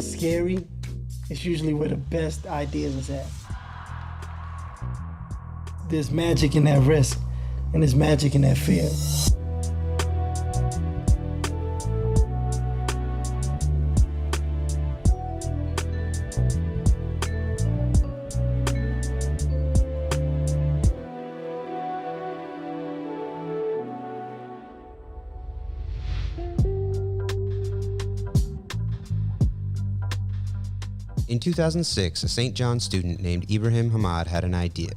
feels scary, it's usually where the best ideas is at. There's magic in that risk, and there's magic in that fear. In 2006, a St. John student named Ibrahim Hamad had an idea.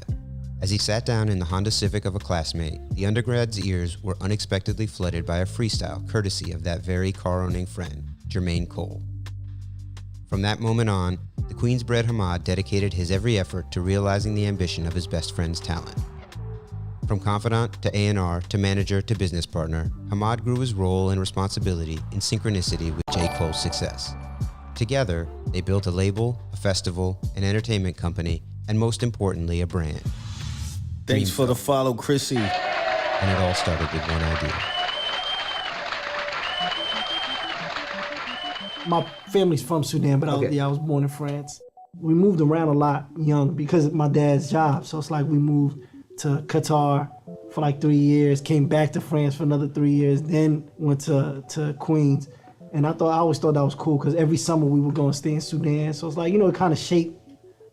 As he sat down in the Honda Civic of a classmate, the undergrad's ears were unexpectedly flooded by a freestyle courtesy of that very car-owning friend, Jermaine Cole. From that moment on, the Queens-bred Hamad dedicated his every effort to realizing the ambition of his best friend's talent. From confidant to A&R to manager to business partner, Hamad grew his role and responsibility in synchronicity with J. Cole's success. Together, they built a label, a festival, an entertainment company, and most importantly, a brand. Thanks for the follow, Chrissy. And it all started with one idea. My family's from Sudan, but I was born in France. We moved around a lot young because of my dad's job. So it's like we moved to Qatar for like 3 years, came back to France for another 3 years, then went to Queens. And I always thought that was cool because every summer we would go and stay in Sudan. So it's like, it kind of shaped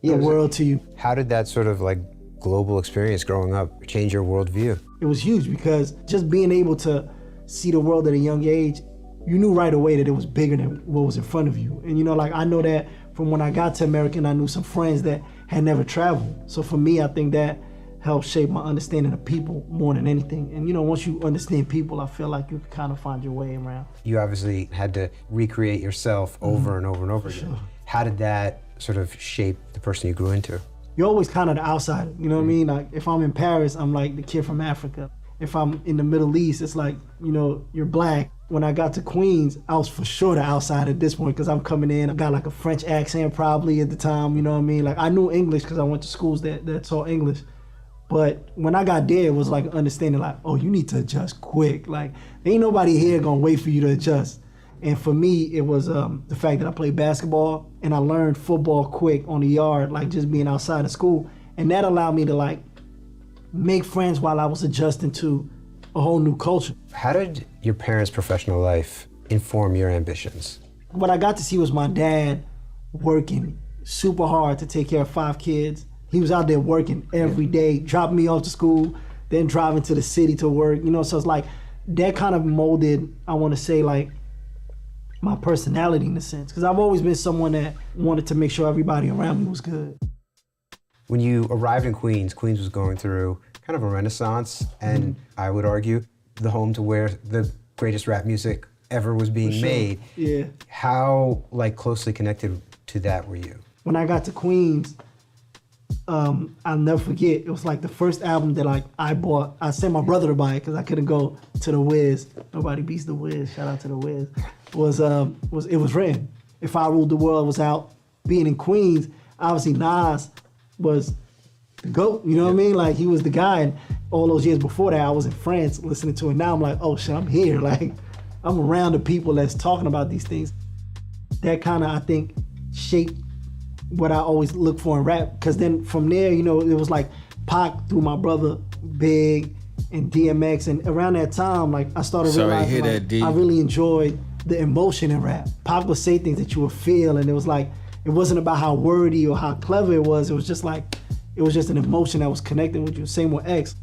the world to you. How did that sort of like global experience growing up change your worldview? It was huge because just being able to see the world at a young age, you knew right away that it was bigger than what was in front of you. And I know that from when I got to America and I knew some friends that had never traveled. So for me, I think that helped shape my understanding of people more than anything. And once you understand people, I feel like you can kind of find your way around. You obviously had to recreate yourself over and over and over again. Sure. How did that sort of shape the person you grew into? You're always kind of the outsider, you know what I mean? Like if I'm in Paris, I'm like the kid from Africa. If I'm in the Middle East, it's like, you're black. When I got to Queens, I was for sure the outsider at this point because I'm coming in, I got like a French accent probably at the time, you know what I mean? Like I knew English because I went to schools that taught English. But when I got there, it was like understanding like, oh, you need to adjust quick. Like, ain't nobody here gonna wait for you to adjust. And for me, it was the fact that I played basketball and I learned football quick on the yard, like just being outside of school. And that allowed me to like make friends while I was adjusting to a whole new culture. How did your parents' professional life inform your ambitions? What I got to see was my dad working super hard to take care of 5 kids. He was out there working every day, dropping me off to school, then driving to the city to work, so it's like that kind of molded, I want to say, like my personality in a sense, because I've always been someone that wanted to make sure everybody around me was good. When you arrived in Queens, Queens was going through kind of a renaissance, and I would argue the home to where the greatest rap music ever was being made. Yeah. How closely connected to that were you? When I got to Queens, I'll never forget, it was like the first album that I bought. I sent my brother to buy it because I couldn't go to the Wiz. Nobody beats the Wiz, shout out to the Wiz. It was written. If I Ruled the World was out. Being in Queens, obviously Nas was the GOAT, you know what I mean? Like he was the guy, and all those years before that I was in France listening to it. Now I'm like, oh shit, I'm here. Like I'm around the people that's talking about these things. That kind of, I think, shaped what I always look for in rap, because then from there, it was like Pac through my brother Big and DMX, and around that time, like I started realizing I really enjoyed the emotion in rap. Pac would say things that you would feel, and it was like, it wasn't about how wordy or how clever it was just an emotion that was connecting with you. Same with X.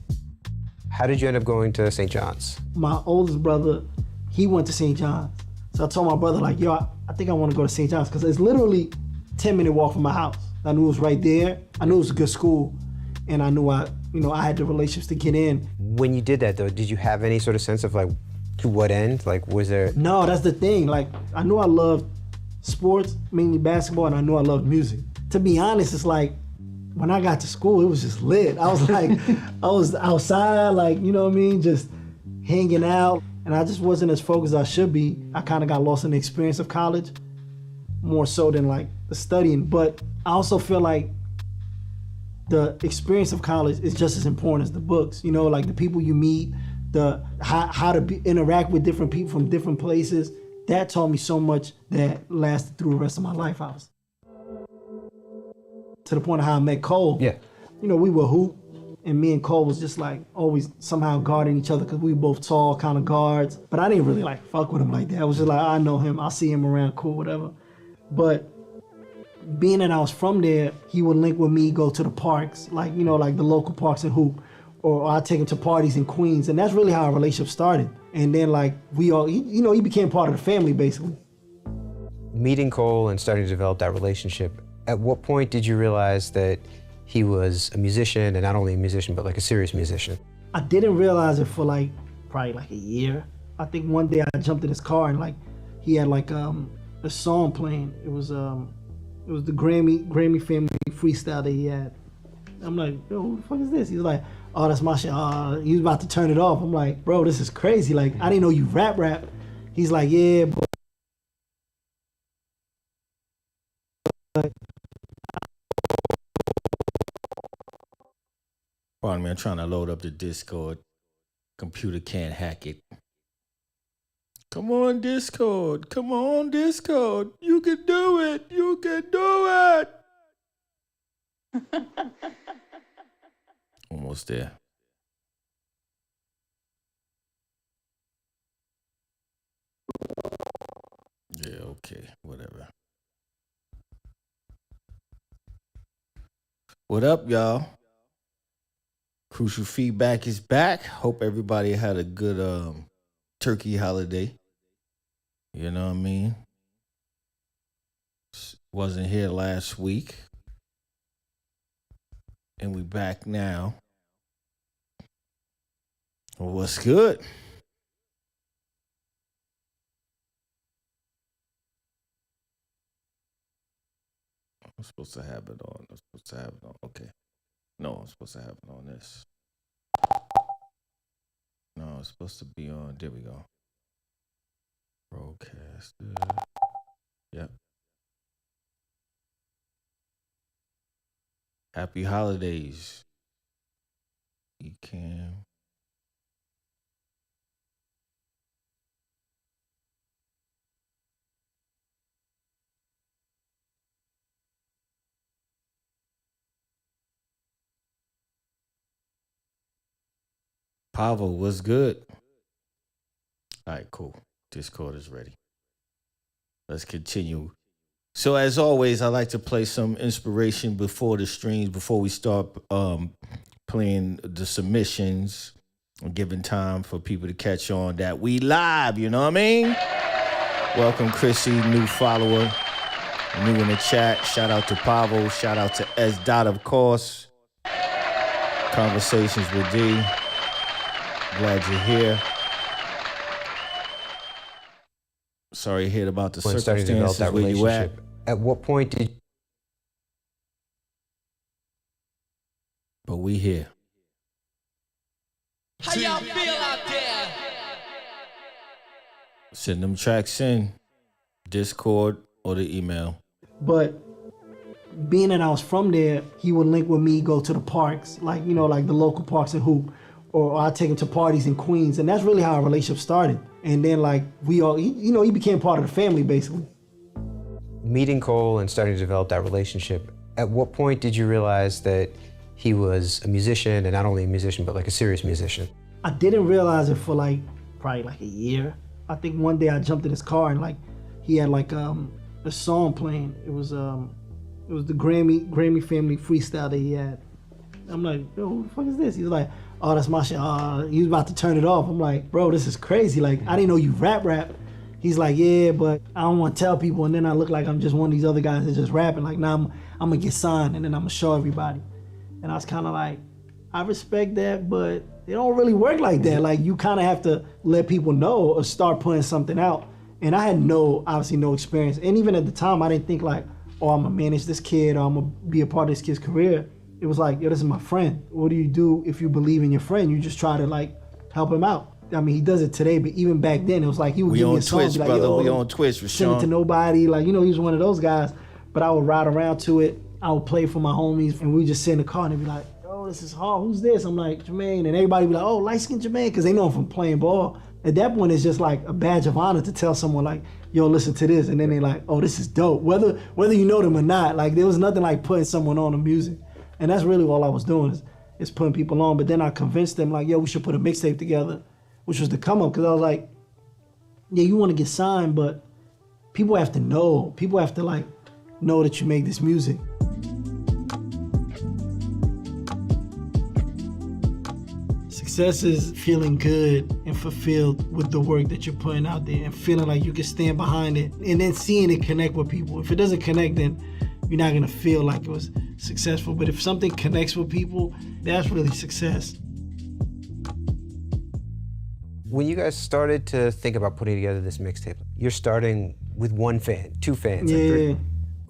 How did you end up going to St. John's? My oldest brother, he went to St. John's. So I told my brother like, yo, I think I want to go to St. John's, because it's literally 10-minute walk from my house. I knew it was right there. I knew it was a good school, and I knew I had the relationships to get in. When you did that though, did you have any sort of sense of like, to what end? Like, was there? No, that's the thing. Like, I knew I loved sports, mainly basketball, and I knew I loved music. To be honest, it's like, when I got to school, it was just lit. I was like, I was outside, like, you know what I mean? Just hanging out, and I just wasn't as focused as I should be. I kind of got lost in the experience of college, more so than like the studying. But I also feel like the experience of college is just as important as the books. Like the people you meet, how to interact with different people from different places, that taught me so much that lasted through the rest of my life. I was to the point of how I met Cole. Yeah. You know, we were hoop, and me and Cole was just like always somehow guarding each other because we were both tall kind of guards. But I didn't really like fuck with him like that. I was just like, I know him, I'll see him around, cool, whatever. But being that I was from there, he would link with me, go to the parks, like, you know, like the local parks and hoop, or I'd take him to parties in Queens. And that's really how our relationship started. And then like he became part of the family basically. Meeting Cole and starting to develop that relationship, at what point did you realize that he was a musician, and not only a musician, but like a serious musician? I didn't realize it for like probably like a year. I think one day I jumped in his car and like he had like a song playing. It was the Grammy family freestyle that he had. I'm like, yo, who the fuck is this? He was like, oh, that's my shit. He was about to turn it off. I'm like, bro, this is crazy. Like, I didn't know you rap. He's like, yeah, but Pardon me, I'm trying to load up the Discord. Computer can't hack it. Come on, Discord. Come on, Discord. You can do it. You can do it. Almost there. Yeah, okay, whatever. What up, y'all? Crucial Feedback is back. Hope everybody had a good turkey holiday. You know what I mean? Wasn't here last week. And we back now. Well, what's good? I'm supposed to have it on. Okay. No, I'm supposed to have it on this. No, it's supposed to be on. There we go. Broadcaster. Yep. Happy holidays. You can. Pavel, what's good? All right, cool. Discord is ready. Let's continue. So as always, I like to play some inspiration before the streams, before we start playing the submissions and giving time for people to catch on that we live, you know what I mean? Welcome, Chrissy, new follower, new in the chat. Shout out to Pavel. Shout out to S. Dot, of course. Conversations with D. Glad you're here. Sorry to hear about the circumstances where you at. At what point did... But we here. How y'all feel out there? Send them tracks in. Discord or the email. But being that I was from there, he would link with me, go to the parks, like, you know, like the local parks and hoop, or I'd take him to parties in Queens. And that's really how our relationship started. And then like he became part of the family basically. Meeting Cole and starting to develop that relationship, at what point did you realize that he was a musician, and not only a musician, but like a serious musician? I didn't realize it for like probably like a year. I think one day I jumped in his car and like he had like a song playing. It was the Grammy family freestyle that he had. I'm like, yo, who the fuck is this? He was like, oh, that's my shit. He was about to turn it off. I'm like, bro, this is crazy. Like, I didn't know you rap. He's like, yeah, but I don't want to tell people. And then I look like I'm just one of these other guys that just rapping. Like, now I'm going to get signed and then I'm going to show everybody. And I was kind of like, I respect that, but it don't really work like that. Like, you kind of have to let people know or start putting something out. And I had obviously no experience. And even at the time, I didn't think like, oh, I'm going to manage this kid or I'm going to be a part of this kid's career. It was like, yo, this is my friend. What do you do if you believe in your friend? You just try to like help him out. I mean, he does it today, but even back then, it was like he would give me a song, Twitch, be like, brother. yo, We on Twitch, Rashawn. send it to nobody. Like, you know, he was one of those guys. But I would ride around to it. I would play for my homies, and we would just sit in the car and they'd be like, oh, this is hard. Who's this? I'm like, Jermaine. And everybody would be like, oh, light-skinned Jermaine, because they know I'm from playing ball. At that point, it's just like a badge of honor to tell someone like, yo, listen to this. And then they like, oh, this is dope. Whether you know them or not, like there was nothing like putting someone on the music. And that's really all I was doing is putting people on. But then I convinced them like, yo, we should put a mixtape together, which was the come up. Cause I was like, yeah, you want to get signed, but people have to know. People have to like know that you make this music. Success is feeling good and fulfilled with the work that you're putting out there and feeling like you can stand behind it and then seeing it connect with people. If it doesn't connect, then you're not gonna feel like it was successful. But if something connects with people, that's really success. When you guys started to think about putting together this mixtape, you're starting with one fan, two fans, like three.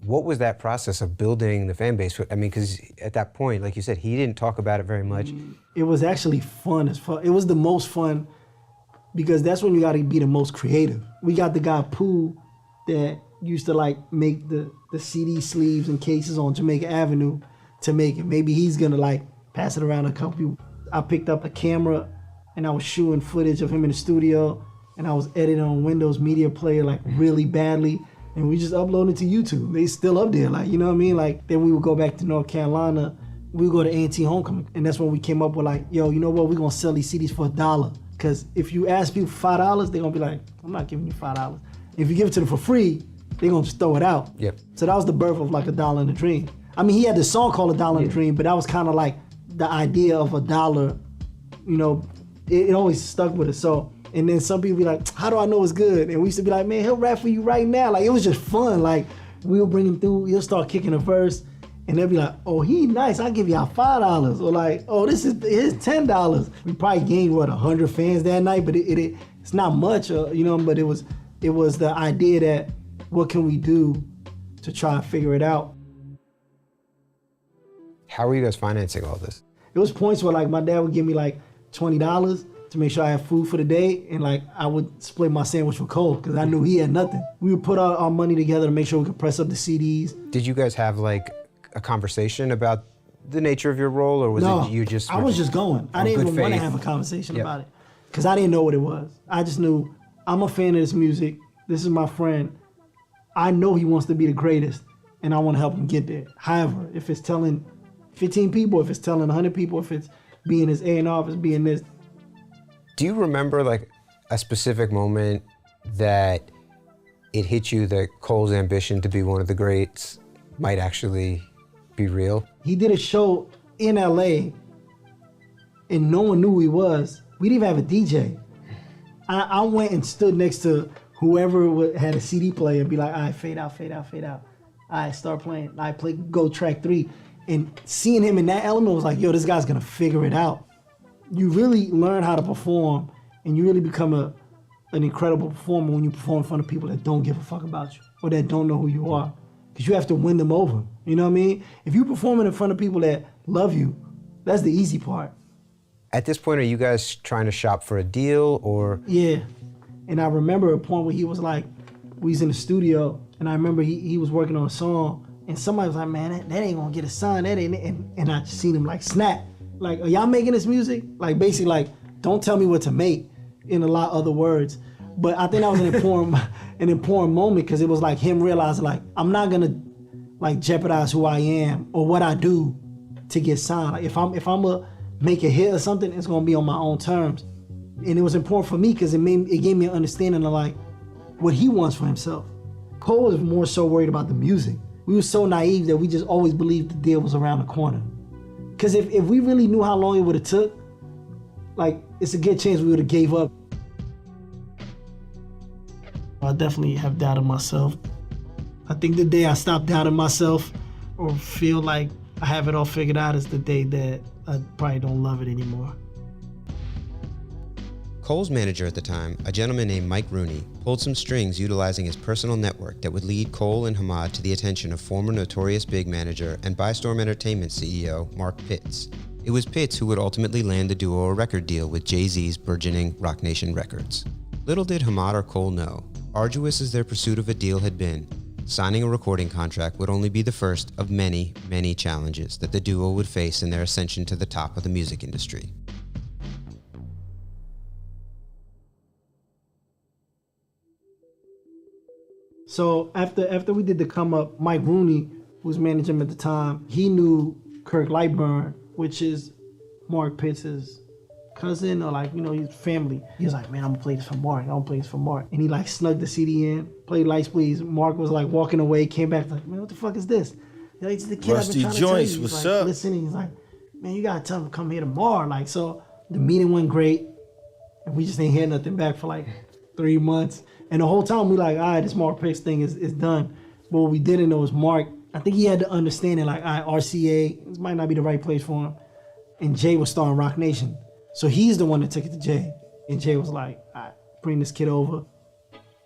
What was that process of building the fan base? I mean, because at that point, like you said, he didn't talk about it very much. It was actually fun as fuck. It was the most fun because that's when you gotta be the most creative. We got the guy Pooh that used to like make the CD sleeves and cases on Jamaica Avenue to make it. Maybe he's gonna like pass it around a couple people. I picked up a camera and I was shooting footage of him in the studio and I was editing on Windows Media Player like really badly. And we just uploaded to YouTube. They still up there, like, you know what I mean? Like, then we would go back to North Carolina. We would go to A&T Homecoming. And that's when we came up with like, yo, you know what? We're gonna sell these CDs for $1. Because if you ask people $5, they're gonna be like, I'm not giving you $5. If you give it to them for free, they're gonna just throw it out. Yep. So that was the birth of like $1 in a Dream. I mean, he had this song called $1 in a Dream, but that was kind of like the idea of $1, you know, it always stuck with us. So, and then some people be like, how do I know it's good? And we used to be like, man, he'll rap for you right now. Like, it was just fun. Like, we'll bring him through, he'll start kicking a verse, and they'll be like, oh, he nice, I'll give y'all $5. Or like, oh, this is his $10. We probably gained, 100 fans that night, but it's not much, you know, but it was the idea that what can we do to try and figure it out. How were you guys financing all this? It was points where like my dad would give me like $20 to make sure I had food for the day, and like I would split my sandwich with Cole because I knew he had nothing. We would put our money together to make sure we could press up the CDs. Did you guys have like a conversation about the nature of your role, or was it you just? I was just going. I didn't even want to have a conversation about it because I didn't know what it was. I just knew I'm a fan of this music. This is my friend. I know he wants to be the greatest, and I want to help him get there. However, if it's telling 15 people, if it's telling 100 people, if it's being his A&R, if it's being this. Do you remember like a specific moment that it hit you that Cole's ambition to be one of the greats might actually be real? He did a show in LA and no one knew who he was. We didn't even have a DJ. I went and stood next to whoever had a CD player and be like, all right, fade out, fade out, fade out. All right, start playing. I play, go track 3. And seeing him in that element was like, yo, this guy's gonna figure it out. You really learn how to perform and you really become an incredible performer when you perform in front of people that don't give a fuck about you or that don't know who you are. Because you have to win them over, you know what I mean? If you're performing in front of people that love you, that's the easy part. At this point, are you guys trying to shop for a deal or? Yeah, and I remember a point where he was like, we was in the studio and I remember he was working on a song and somebody was like, man, that ain't gonna get a sign, that ain't, and I just seen him like snap. Like, are y'all making this music? Like, basically, like, don't tell me what to make, in a lot of other words. But I think that was an important moment because it was like him realizing, like, I'm not gonna like jeopardize who I am or what I do to get signed. Like, if I'm gonna make a hit or something, it's gonna be on my own terms. And it was important for me because it gave me an understanding of like what he wants for himself. Cole was more so worried about the music. We were so naive that we just always believed the deal was around the corner. Because if we really knew how long it would have took, like, it's a good chance we would have gave up. I definitely have doubted myself. I think the day I stop doubting myself or feel like I have it all figured out is the day that I probably don't love it anymore. Cole's manager at the time, a gentleman named Mike Rooney, pulled some strings utilizing his personal network that would lead Cole and Hamad to the attention of former Notorious Big manager and Bystorm Entertainment CEO Mark Pitts. It was Pitts who would ultimately land the duo a record deal with Jay-Z's burgeoning Roc Nation Records. Little did Hamad or Cole know, arduous as their pursuit of a deal had been, signing a recording contract would only be the first of many, many challenges that the duo would face in their ascension to the top of the music industry. So after we did the come up, Mike Rooney, who was managing him at the time, he knew Kirk Lightburn, which is Mark Pitts' cousin, or like, you know, his family. He was like, man, I'm gonna play this for Mark. I'm gonna play this for Mark. And he like snuck the CD in, played Lights Please. Mark was like walking away, came back like, man, what the fuck is this? You know, it's the kid Rusty I've been trying Joints, to tell you. He's what's like, up? listening, he's like, man, you gotta tell him to come here tomorrow. Like, so the meeting went great, and we just didn't hear nothing back for like 3 months. And the whole time we like, all right, this Mark Pitts thing is done. But what we didn't know was Mark, I think he had to understand it, like, all right, RCA, this might not be the right place for him. And Jay was starring Rock Nation. So he's the one that took it to Jay. And Jay was like, all right, bring this kid over.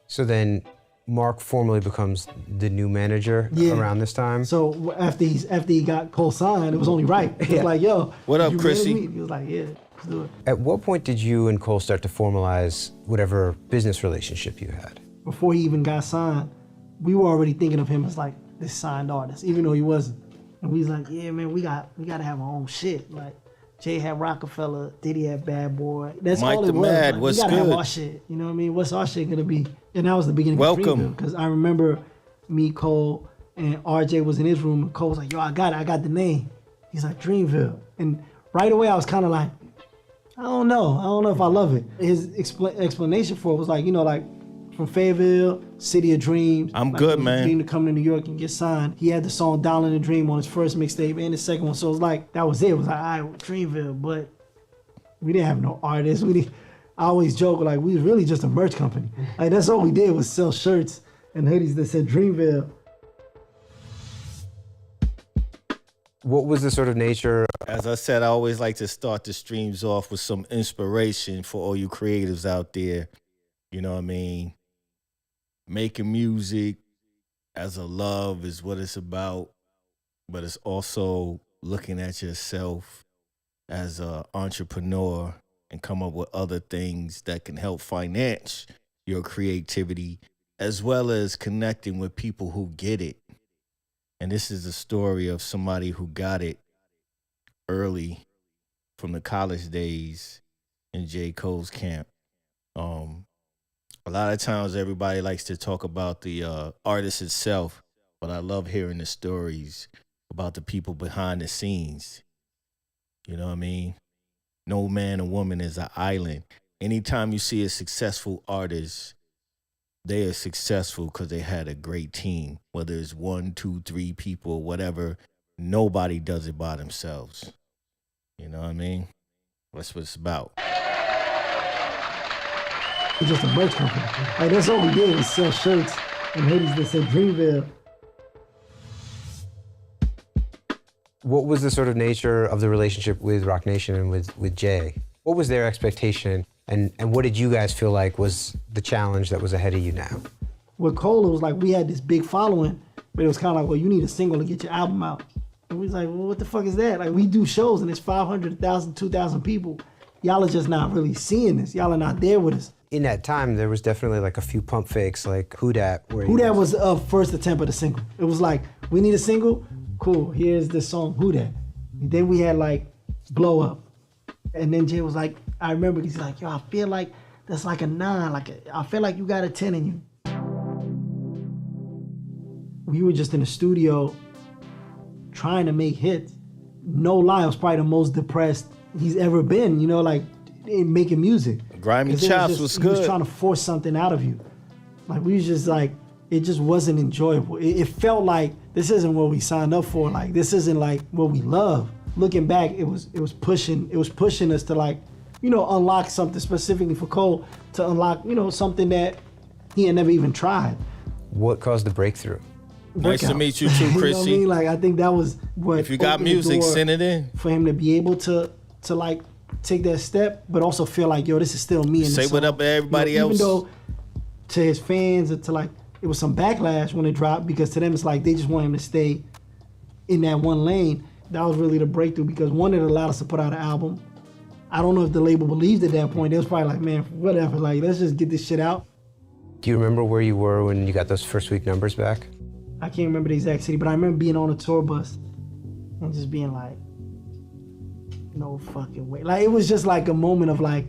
So then Mark formally becomes the new manager around this time. So after he got Cole signed, it was only right. It was like, yo, What up, you Chrissy? manage me? He was like, yeah, let's do it. At what point did you and Cole start to formalize whatever business relationship you had? Before he even got signed, we were already thinking of him as like this signed artist, even though he wasn't. And we was like, yeah, man, we got to have our own shit. Like, Jay had Rockefeller, Diddy had Bad Boy. That's Mike all it the was. Mad, Like, what's we gotta have good? our shit. You know what I mean? What's our shit gonna be? And that was the beginning Welcome. of Dreamville. Because I remember me, Cole, and RJ was in his room, and Cole was like, yo, I got the name. He's like, Dreamville. And right away I was kind of like, I don't know if I love it. His explanation for it was like, you know, like, from Fayetteville, City of Dreams. I'm like, good, it was a man. dream to come to New York and get signed. He had the song Down in the Dream on his first mixtape and his second one. So it was like, that was it. It was like, all right, Dreamville. But we didn't have no artists. I always joke, like, we was really just a merch company. Like, that's all we did was sell shirts and hoodies that said Dreamville. What was the sort of nature? As I said, I always like to start the streams off with some inspiration for all you creatives out there. You know what I mean? Making music as a love is what it's about, but it's also looking at yourself as an entrepreneur and come up with other things that can help finance your creativity, as well as connecting with people who get it. And this is the story of somebody who got it early from the college days in J. Cole's camp. A lot of times everybody likes to talk about the artist itself, but I love hearing the stories about the people behind the scenes. You know what I mean? No man or woman is an island. Anytime you see a successful artist, they are successful because they had a great team. Whether it's 1, 2, 3 people, whatever, nobody does it by themselves. You know what I mean? That's what it's about. We're just a merch company. Like, that's all we did was sell shirts and hoodies that said Dreamville. What was the sort of nature of the relationship with Rock Nation and with Jay? What was their expectation, and what did you guys feel like was the challenge that was ahead of you now? With Cole, it was like we had this big following, but it was kind of like, well, you need a single to get your album out. And we was like, well, what the fuck is that? Like, we do shows and it's 500, 1,000, 2,000 people. Y'all are just not really seeing this. Y'all are not there with us. In that time, there was definitely like a few pump fakes, like Who Dat. Who Dat was the first attempt at a single. It was like, we need a single? Cool, here's the song, Who Dat. And then we had like Blow Up. And then Jay was like, I remember he's like, yo, I feel like that's like a 9. I feel like you got a 10 in you. We were just in the studio trying to make hits. No lie, I was probably the most depressed he's ever been, you know, like making music. Grimy Chops was good. He was trying to force something out of you. Like, we was just like, it just wasn't enjoyable. It felt like this isn't what we signed up for. Like, this isn't like what we love. Looking back, it was pushing us to, like, you know, unlock something specifically for Cole, to unlock, you know, something that he had never even tried. What caused the breakthrough? Nice to Workout. meet you too, You know what I Chrissy. mean? Like, I think that was what If you got opened the music, door send it in. for him to be able to like take that step, but also feel like, yo, this is still me. Say what up to everybody else. Even though to his fans, and to like, it was some backlash when it dropped, because to them it's like they just want him to stay in that one lane. That was really the breakthrough, because one, it allowed us to put out an album. I don't know if the label believed at that point. They was probably like, man, whatever, like, let's just get this shit out. Do you remember where you were when you got those first week numbers back? I can't remember the exact city, but I remember being on a tour bus and just being like, no fucking way. Like, it was just like a moment of like,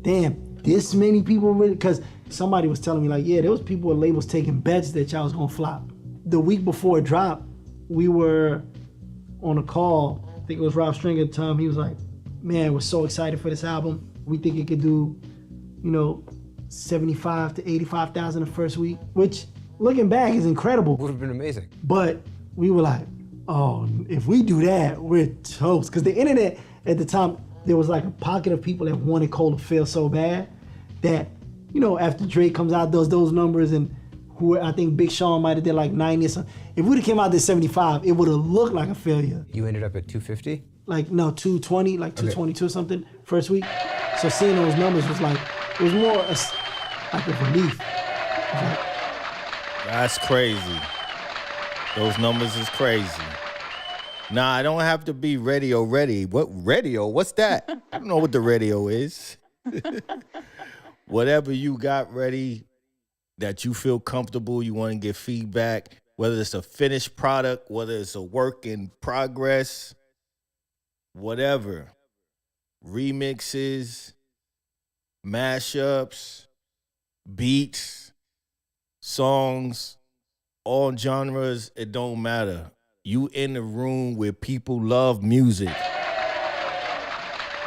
damn, this many people really, because somebody was telling me like, yeah, there was people at labels taking bets that y'all was gonna flop. The week before it dropped, we were on a call. I think it was Rob Stringer at the time. He was like, man, we're so excited for this album. We think it could do, 75 to 85,000 the first week, which looking back is incredible. Would have been amazing. But we were like, oh, if we do that, we're toast. Because the internet at the time, there was like a pocket of people that wanted Cole to fail so bad that, after Drake comes out, does those numbers, and who I think Big Sean might have did like 90 or something. If we'd have came out there 75, it would have looked like a failure. You ended up at 250? Like, no, 220, like 222 or something first week. So seeing those numbers was like, it was more like a relief. That's crazy. Those numbers is crazy. Nah, I don't have to be radio ready. What radio? What's that? I don't know what the radio is. Whatever you got ready that you feel comfortable, you want to get feedback, whether it's a finished product, whether it's a work in progress, whatever. Remixes, mashups, beats, songs, all genres, it don't matter. You in the room where people love music.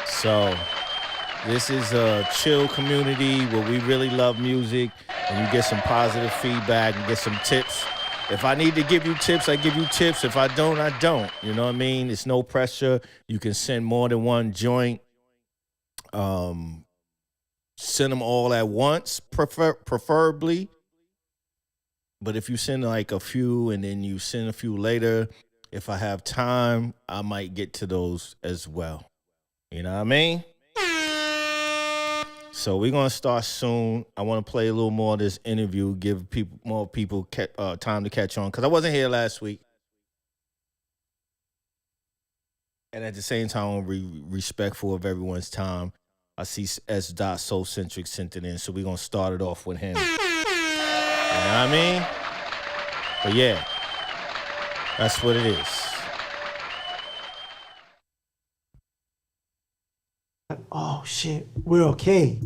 So this is a chill community where we really love music, and you get some positive feedback and get some tips. If I need to give you tips, I give you tips. If I don't, I don't. You know what I mean? It's no pressure. You can send more than one joint. Send them all at once, preferably. But if you send like a few and then you send a few later, if I have time, I might get to those as well. You know what I mean? So we're going to start soon. I want to play a little more of this interview, give more people time to catch on, because I wasn't here last week. And at the same time, I want to be respectful of everyone's time. I see S. Soul Centric sent it in, so we're going to start it off with him. You know what I mean? But yeah, that's what it is. Oh shit, we're okay.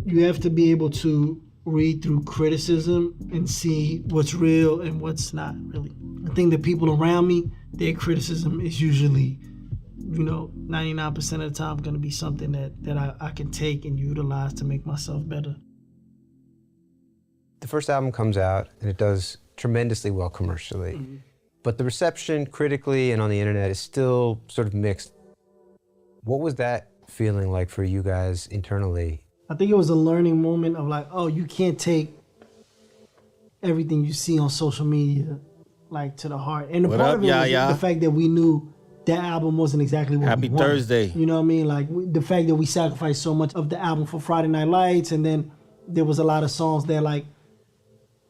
You have to be able to read through criticism and see what's real and what's not really. I think the people around me, their criticism is usually, 99% of the time gonna be something that I can take and utilize to make myself better. The first album comes out and it does tremendously well commercially. Mm-hmm. But the reception critically and on the internet is still sort of mixed. What was that feeling like for you guys internally? I think it was a learning moment of like, oh, you can't take everything you see on social media like to the heart. And the part of it was the fact that we knew that album wasn't exactly what Happy we wanted. Thursday. You know what I mean? Like the fact that we sacrificed so much of the album for Friday Night Lights, and then there was a lot of songs that like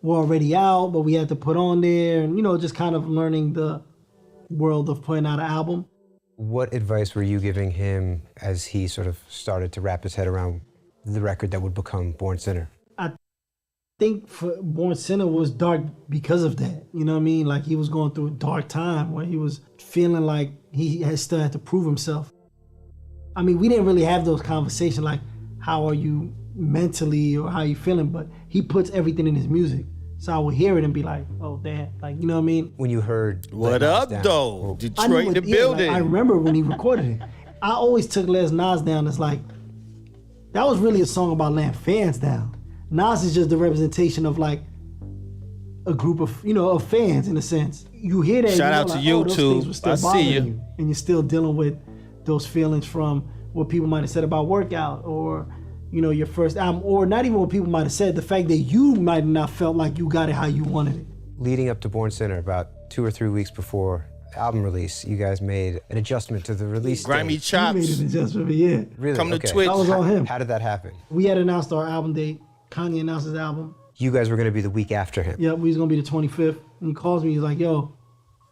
were already out, but we had to put on there, and just kind of learning the world of putting out an album. What advice were you giving him as he sort of started to wrap his head around the record that would become Born Sinner? I think for Born Sinner was dark because of that. You know what I mean? Like he was going through a dark time where he was feeling like he still had to prove himself. I mean, we didn't really have those conversations like, how are you mentally or how you feeling? But he puts everything in his music. So I would hear it and be like, oh, damn. Like, you know what I mean? When you heard... What up, though? Detroit in the building. I remember when he recorded it. I always took Les Nas down as like, that was really a song about laying fans down. Nas is just the representation of like a group of, of fans in a sense. You hear that. Shout out to YouTube. I see you. And you're still dealing with those feelings from what people might have said about Workout, or your first album, or not even what people might have said, the fact that you might not felt like you got it how you wanted it. Leading up to Born Sinner, about 2 or 3 weeks before the album release, you guys made an adjustment to the release Grimy date. Chops. You made an adjustment, yeah. Really? Come to okay. Twitch. That was on him. How did that happen? We had announced our album date. Kanye announced his album. You guys were going to be the week after him. Yeah, we was going to be the 25th. And he calls me, he's like, yo,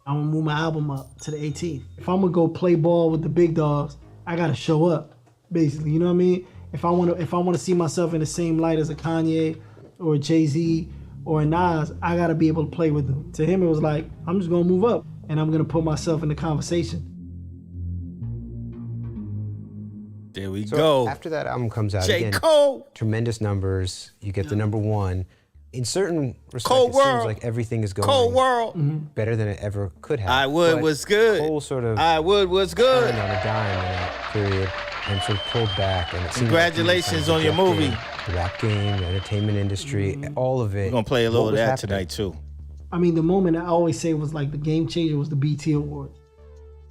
I'm going to move my album up to the 18th. If I'm going to go play ball with the big dogs, I got to show up, basically. You know what I mean? If I want to see myself in the same light as a Kanye or a Jay-Z or a Nas, I got to be able to play with them. To him, it was like, I'm just going to move up and I'm going to put myself in the conversation. There we So go. after that album comes out, J. again, Cole. tremendous numbers. You get the number one. In certain respects, Cold it seems World. like everything is going Cold World. better than it ever could have. I Would But was good. Cole sort of I Would was good. turned on a dime in that period and sort of pulled back. And it seemed Congratulations like on your rejecting movie. The rap game, the entertainment industry, all of it. We're going to play a little What of was that happening? tonight, too. I mean, the moment I always say was like the game changer was the BT Awards.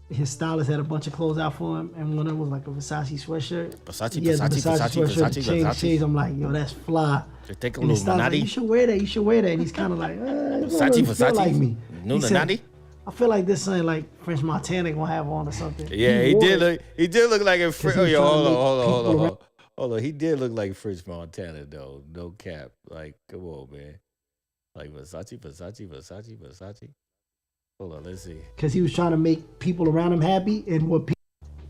His stylist had a bunch of clothes out for him, and one of them was like a Versace sweatshirt. Versace, He had the Versace, sweatshirt, the chain, Versace. shades. I'm like, yo, that's fly. They take a And his little stylist like, you Nunati. should wear that. You should wear that. And he's kind of like, it don't Versace, really feel Versace. like me. New He said, Nunati. I feel like this something like French Montana gonna have on or something. Yeah, he wore did it. look like a he was Yo, trying to hold on, make hold on, hold people on. Hold on, he did look like French Montana, though. No cap. Like, come on, man. Like, Versace. Hold on, let's see. Because he was trying to make people around him happy and what people.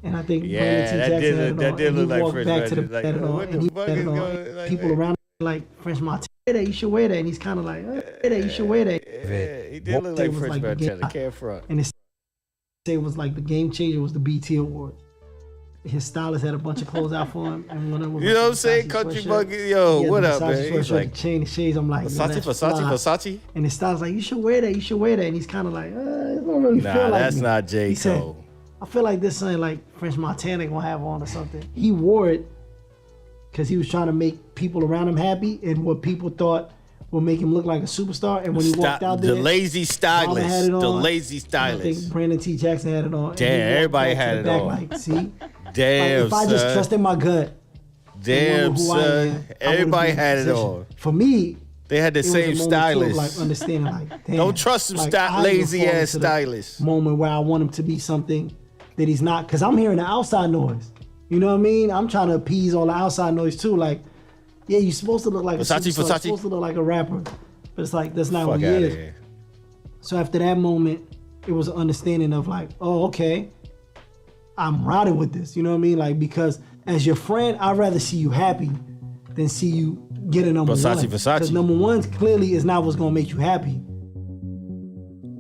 And I think Yeah, Brandon T. that Jackson did had look- it that on, did and he look like walked French back to the Montana. had it Like, on, what and the he fuck had is it on. going- like, People around him like French Montana. You should wear that. And he's kind of like, wear that. You should wear that. Yeah, he did look It like was French like the Montana. game- Can't front. And his say was like the game changer was the BT Awards. His stylist had a bunch of clothes out for him, and one of them was You like know a what I'm saying? Versace Country sweatshirt. Bucket. Yo, He had what the up, Versace man? He's sweatshirt, like, the chain, the shades. I'm like, yo, Versace, that's Versace, fly. Versace. And his stylist like, you should wear that. You should wear that. And he's kind of like, it don't really feel Nah, like that's me. not J. He said, Cole. I feel like this something like French Montana gonna have on or something. He wore it because he was trying to make people around him happy and what people thought would make him look like a superstar. And when he walked out there, The lazy Mama stylist. had it on. The lazy I think stylist. Brandon T. Jackson had it on. and he Damn, walked everybody back to had the it back on. Like, see, Damn, like, if I just son. trusted my gut, Damn, and who I am, son. I would've Everybody been in had it position. on. For me, They had the it was a same moment too of, stylist. like understanding, like, damn, Don't trust some like, I even lazy fall ass into the stylists. Moment where I want him to be something that he's not, because I'm hearing the outside noise. You know what I mean? I'm trying to appease all the outside noise too. Like, yeah, you're supposed to look like Versace, a superstar, Versace. you're supposed to look like a rapper, but it's like that's not Fuck what he out of is. here. So after that moment, it was an understanding of like, oh, okay, I'm riding with this. You know what I mean? Like, because as your friend, I'd rather see you happy than see you get a number Versace, one. Versace. Because number one clearly is not what's gonna make you happy.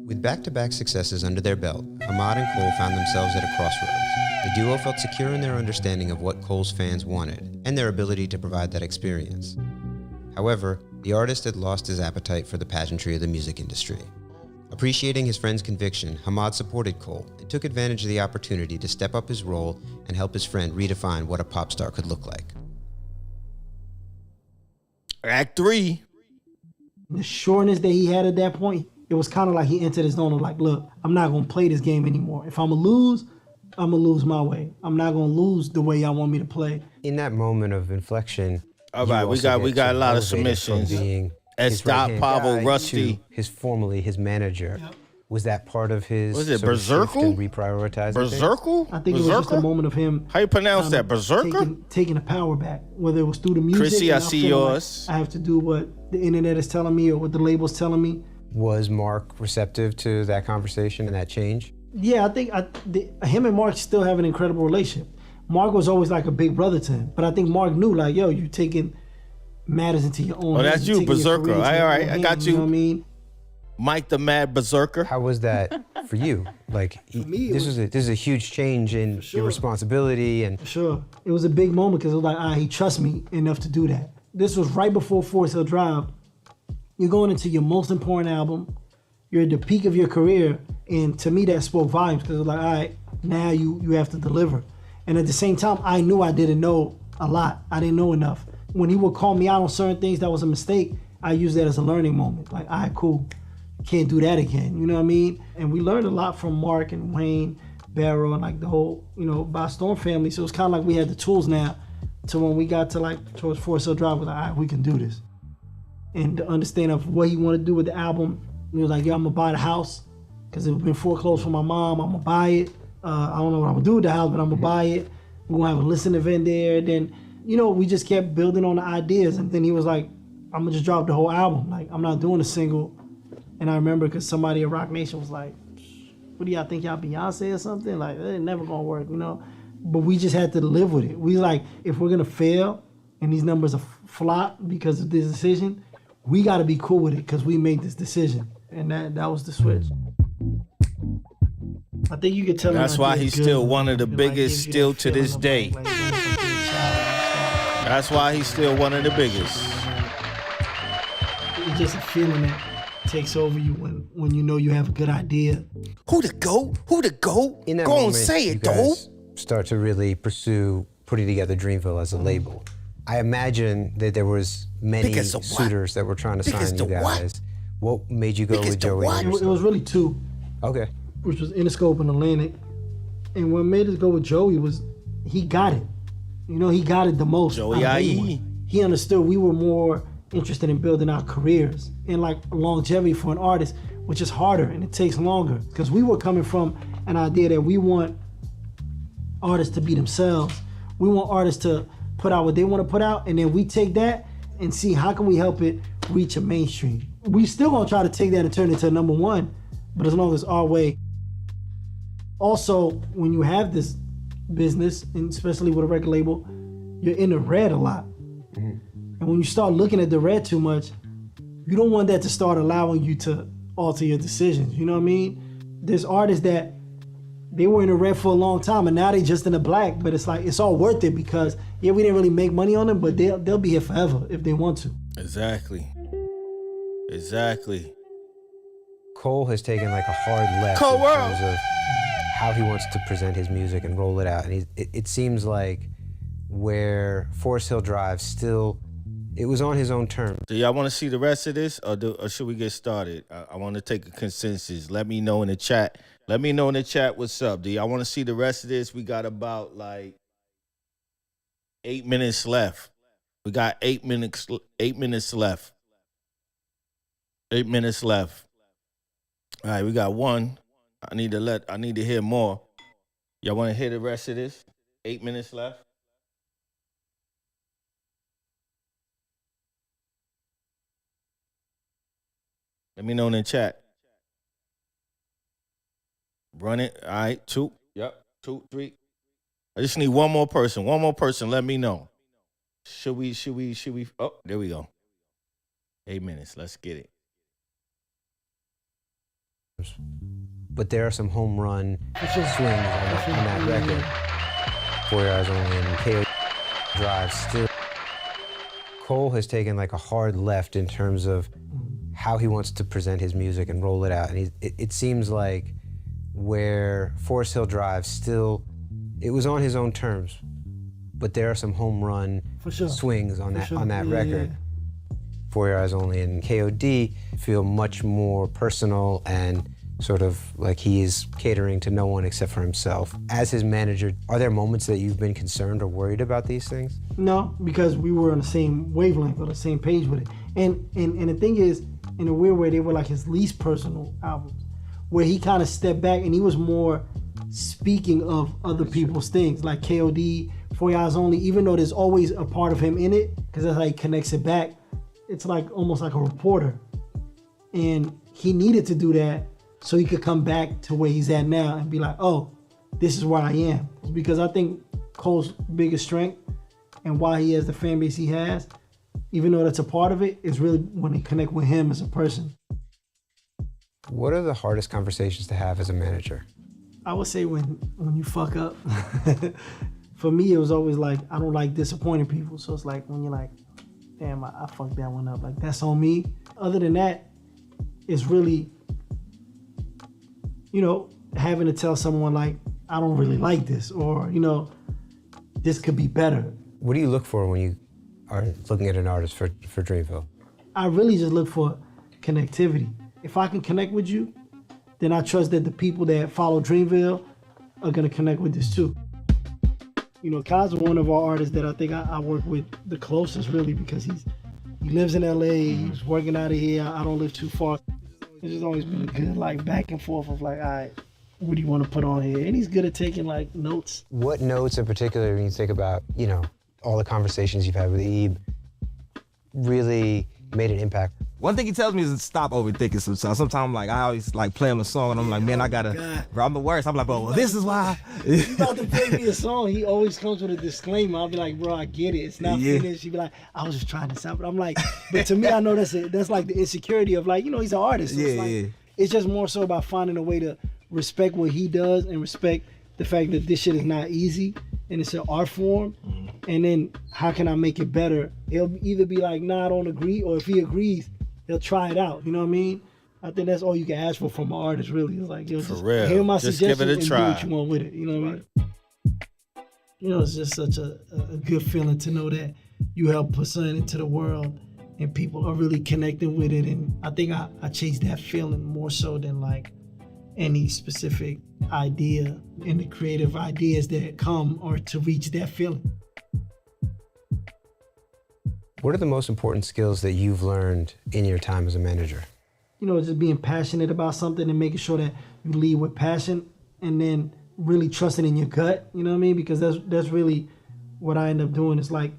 With back-to-back successes under their belt, Ahmad and Cole found themselves at a crossroads. The duo felt secure in their understanding of what Cole's fans wanted and their ability to provide that experience. However, the artist had lost his appetite for the pageantry of the music industry. Appreciating his friend's conviction, Ahmad supported Cole and took advantage of the opportunity to step up his role and help his friend redefine what a pop star could look like. Act 3. The sureness that he had at that point, it was kind of like he entered his zone of like, look, I'm not gonna play this game anymore. If I'm gonna lose, I'm gonna lose my way. I'm not gonna lose the way y'all want me to play. In that moment of inflection, All you right, we also got get a lot of elevated from submissions. being As his Stop right-hand Pavel guy Rusty. to his formerly his manager. Was that part of his Was it sort of shift Berserkle? and reprioritizing things? Berserkle? I think it was just a moment of him. How you pronounce that? Berserker? Taking the power back, whether it was through the music. Chrissy, and I see feeling like yours. I have to do what the internet is telling me or what the label's telling me. Was Mark receptive to that conversation and that change? Yeah, I think him and Mark still have an incredible relationship. Mark was always like a big brother to him, but I think Mark knew like, yo, you taking matters into your own. Oh, hands. that's You're you, taking your Berserker. career into your All right, own I got hands, you. You know what I mean? Mike the Mad Berserker. How was that for you? Like, me, it this is a huge change in sure. your responsibility and Sure. It was a big moment because it was like, he trusts me enough to do that. This was right before Forest Hill Drive. You're going into your most important album. You're at the peak of your career. And to me, that spoke volumes because it was like, all right, now you have to deliver. And at the same time, I knew I didn't know a lot. I didn't know enough. When he would call me out on certain things that was a mistake, I used that as a learning moment. Like, all right, cool. Can't do that again. You know what I mean? And we learned a lot from Mark and Wayne, Barrow, and like the whole, By Storm family. So it's kind of like we had the tools now to when we got to like towards Forest Hill Drive, we're like, all right, we can do this. And the understanding of what he wanted to do with the album, he was like, yo, I'm gonna buy the house because it's been foreclosed from my mom. I'm gonna buy it. I don't know what I'm gonna do with the house, but I'm gonna buy it. We're gonna have a listening event there. Then, we just kept building on the ideas. And then he was like, I'm gonna just drop the whole album. Like, I'm not doing a single. And I remember because somebody at Rock Nation was like, what do y'all think, y'all Beyonce or something? Like, it ain't never gonna work, But we just had to live with it. We like, if we're gonna fail and these numbers are flop because of this decision, we gotta be cool with it because we made this decision. And that was the switch. I think you could tell. That's why he's still one of the biggest still to this day. That's why he's still one of the biggest. It's just a feeling that takes over you when you know you have a good idea. Who the GOAT? Who the GOAT? In that Go moment, and say you it, guys though. start to really pursue putting together Dreamville as a label. I imagine that there was many Big as the what? suitors that were trying to Big as sign you the what? guys. What made you go Big as with the Joey? what? It was really two, Okay. which was Interscope and Atlantic. And what made us go with Joey was he got it. You know, he got it the most. Joey out of IE. anyone. He understood we were more interested in building our careers and like longevity for an artist, which is harder and it takes longer. Because we were coming from an idea that we want artists to be themselves. We want artists to put out what they want to put out, and then we take that and see how can we help it reach a mainstream. We still gonna try to take that and turn it to a number one, but as long as our way. Also, when you have this business, and especially with a record label, you're in the red a lot. And when you start looking at the red too much, you don't want that to start allowing you to alter your decisions. You know what I mean? There's artists that they were in the red for a long time and now they just in the black, but it's like, it's all worth it because, yeah, we didn't really make money on them, but they'll be here forever if they want to. Exactly. Cole has taken like a hard left Cole in World. terms of how he wants to present his music and roll it out. And it seems like where Forest Hill Drive still, it was on his own terms. Do y'all want to see the rest of this, or should we get started? I want to take a consensus. Let me know in the chat. Let me know in the chat what's up. Do y'all want to see the rest of this? We got about like 8 minutes left. We got 8 minutes. 8 minutes left. 8 minutes left. All right, we got one. I need to hear more. Y'all want to hear the rest of this? 8 minutes left. Let me know in the chat. Run it. All right, 2. Yep, 2, 3. I just need one more person. One more person. Let me know. Should we? Oh, there we go. 8 minutes. Let's get it. But there are some home run swings on that record. 4 Hours Only and KO Drive still. Cole has taken like a hard left in terms of how he wants to present his music and roll it out. And it seems like where Forest Hill Drive still, it was on his own terms, but there are some home run swings on that record. 4 Hours Only and KOD feel much more personal and sort of like he is catering to no one except for himself. As his manager, are there moments that you've been concerned or worried about these things? No, because we were on the same wavelength or the same page with it. And the thing is, in a weird way, they were like his least personal albums, where he kind of stepped back and he was more speaking of other people's things, like KOD, 4 Hours Only, even though there's always a part of him in it, because that's how he connects it back. It's like almost like a reporter. And he needed to do that so he could come back to where he's at now and be like, oh, this is where I am. Because I think Cole's biggest strength and why he has the fan base he has, even though that's a part of it, is really when they connect with him as a person. What are the hardest conversations to have as a manager? I would say when you fuck up. For me, it was always like, I don't like disappointing people. So it's like when you're like, damn, I fucked that one up. Like, that's on me. Other than that, it's really, you know, having to tell someone like, I don't really like this, or, you know, this could be better. What do you look for when you are looking at an artist for Dreamville? I really just look for connectivity. If I can connect with you, then I trust that the people that follow Dreamville are gonna connect with this too. You know, Kai's one of our artists that I think I work with the closest, really, because he lives in LA, he's working out of here, I don't live too far. It's just always been a good like back and forth of like, all right, what do you want to put on here? And he's good at taking like notes. What notes in particular, when you think about, you know, all the conversations you've had with Ebe, really made an impact? One thing he tells me is to stop overthinking sometimes. Sometimes I'm like, I always like play him a song and I'm like, man, I gotta, bro, I'm the worst. I'm like, bro, well, this is why. He's about to play me a song, he always comes with a disclaimer. I'll be like, bro, I get it. It's not finished. He'd be like, I was just trying this out. But I'm like, but to me, I know that's like the insecurity of like, you know, he's an artist. So it's just more so about finding a way to respect what he does and respect the fact that this shit is not easy and it's an art form. And then how can I make it better? He'll either be like, nah, I don't agree, or if he agrees, he'll try it out. You know what I mean? I think that's all you can ask from an artist, really. It's like, yo, For just real. hear my Just give suggestions it a and do try. what you want with it. You know what I mean? You know, it's just such a good feeling to know that you help put something into the world and people are really connecting with it. And I think I chase that feeling more so than like any specific idea, and the creative ideas that come are to reach that feeling. What are the most important skills that you've learned in your time as a manager? You know, just being passionate about something and making sure that you lead with passion, and then really trusting in your gut, you know what I mean? Because that's really what I end up doing. It's like,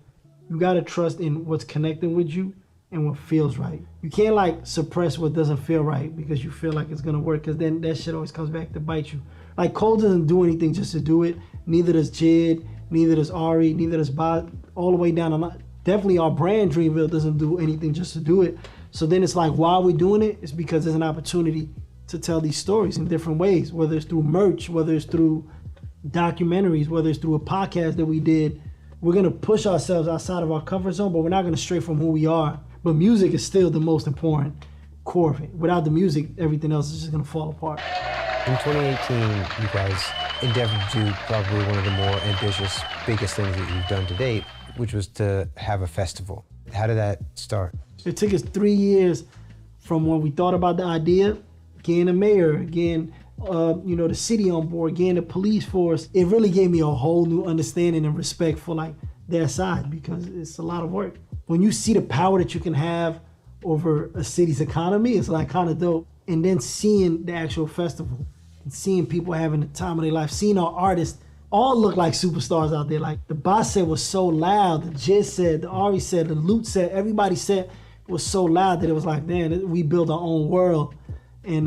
you gotta trust in what's connecting with you and what feels right. You can't like suppress what doesn't feel right because you feel like it's gonna work, because then that shit always comes back to bite you. Like, Cole doesn't do anything just to do it. Neither does Jid, neither does Ari, neither does Bob, all the way down the line. Definitely our brand, Dreamville, doesn't do anything just to do it. So then it's like, why are we doing it? It's because there's an opportunity to tell these stories in different ways, whether it's through merch, whether it's through documentaries, whether it's through a podcast that we did. We're gonna push ourselves outside of our comfort zone, but we're not gonna stray from who we are. But music is still the most important core of it. Without the music, everything else is just gonna fall apart. In 2018, you guys endeavored to do probably one of the more ambitious, biggest things that you've done to date, which was to have a festival. How did that start? It took us 3 years from when we thought about the idea, getting the mayor, getting the city on board, getting the police force. It really gave me a whole new understanding and respect for like their side, because it's a lot of work. When you see the power that you can have over a city's economy, it's like kind of dope. And then seeing the actual festival and seeing people having the time of their life, seeing our artists all look like superstars out there. Like the boss set was so loud, the Jizz said, the Ari said, the Loot said, everybody said was so loud that it was like, man, we built our own world. And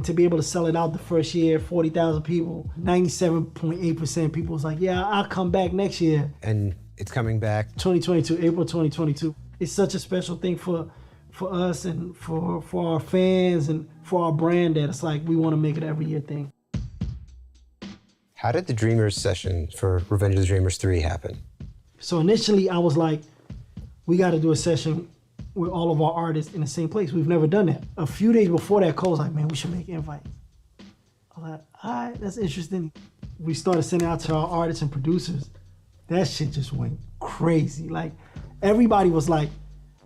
to be able to sell it out the first year, 40,000 people, 97.8% people was like, yeah, I'll come back next year. And it's coming back. 2022, April 2022. It's such a special thing for us and for our fans and for our brand that it's like we want to make it an every year thing. How did the Dreamers session for Revenge of the Dreamers 3 happen? So initially I was like, we got to do a session with all of our artists in the same place. We've never done that. A few days before that, Cole's like, man, we should make invites. I was like, all right, that's interesting. We started sending out to our artists and producers. That shit just went crazy. Like, everybody was like,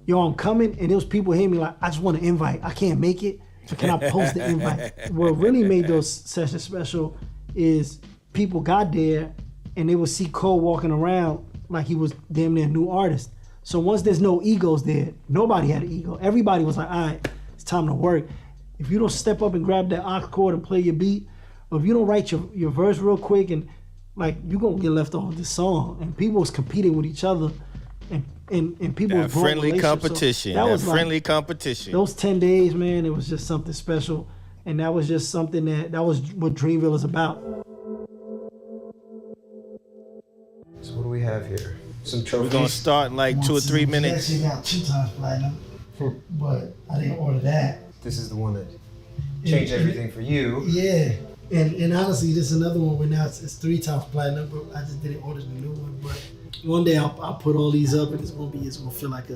yo, I'm coming. And there was people hitting me like, I just want an invite. I can't make it. So can I post the invite? What really made those sessions special is people got there and they would see Cole walking around like he was damn near a new artist. So once there's no egos there, nobody had an ego. Everybody was like, all right, it's time to work. If you don't step up and grab that aux chord and play your beat, or if you don't write your verse real quick, and like, you're gonna get left off this song. And people was competing with each other, and people was friendly competition. So that was friendly like, competition. Those 10 days, man, it was just something special. And that was just something that was what Dreamville is about. So what do we have here? Some trophies. We're gonna start in like 2 or 3 minutes. Actually got 2 times platinum, but I didn't order that. This is the one that changed everything for you. Yeah, and honestly, this is another one where now it's 3 times platinum, but I just didn't order the new one. But one day I'll put all these up, and it's gonna feel like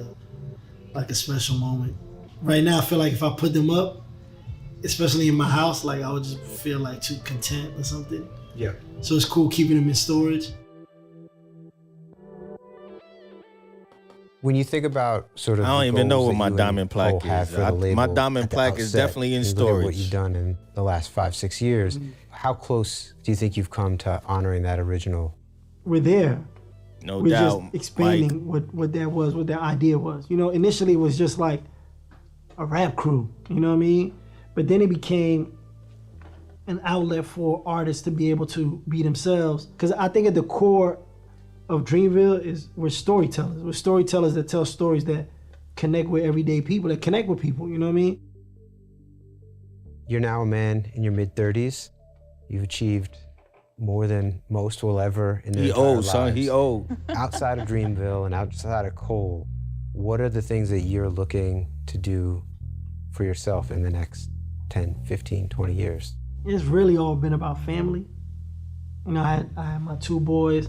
a special moment. Right now, I feel like if I put them up, especially in my house, like I would just feel like too content or something. Yeah. So it's cool keeping them in storage. When you think about sort of, I don't the even know goals what that my you and diamond plaque Cole have is. for the label My diamond at the plaque is outset, definitely in and look at what storage. you've done in the last 5-6 years. How close do you think you've come to honoring that original? We're there. No We're doubt. just expanding what that was, what that idea was. You know, initially it was just like a rap crew, you know what I mean? But then it became an outlet for artists to be able to be themselves. Because I think at the core of Dreamville is we're storytellers. We're storytellers that tell stories that connect with everyday people, that connect with people, you know what I mean? You're now a man in your mid-30s. You've achieved more than most will ever in their He entire old, son. lives. He old. Outside of Dreamville and outside of Cole, what are the things that you're looking to do for yourself in the next 10, 15, 20 years? It's really all been about family. You know, I had my 2 boys.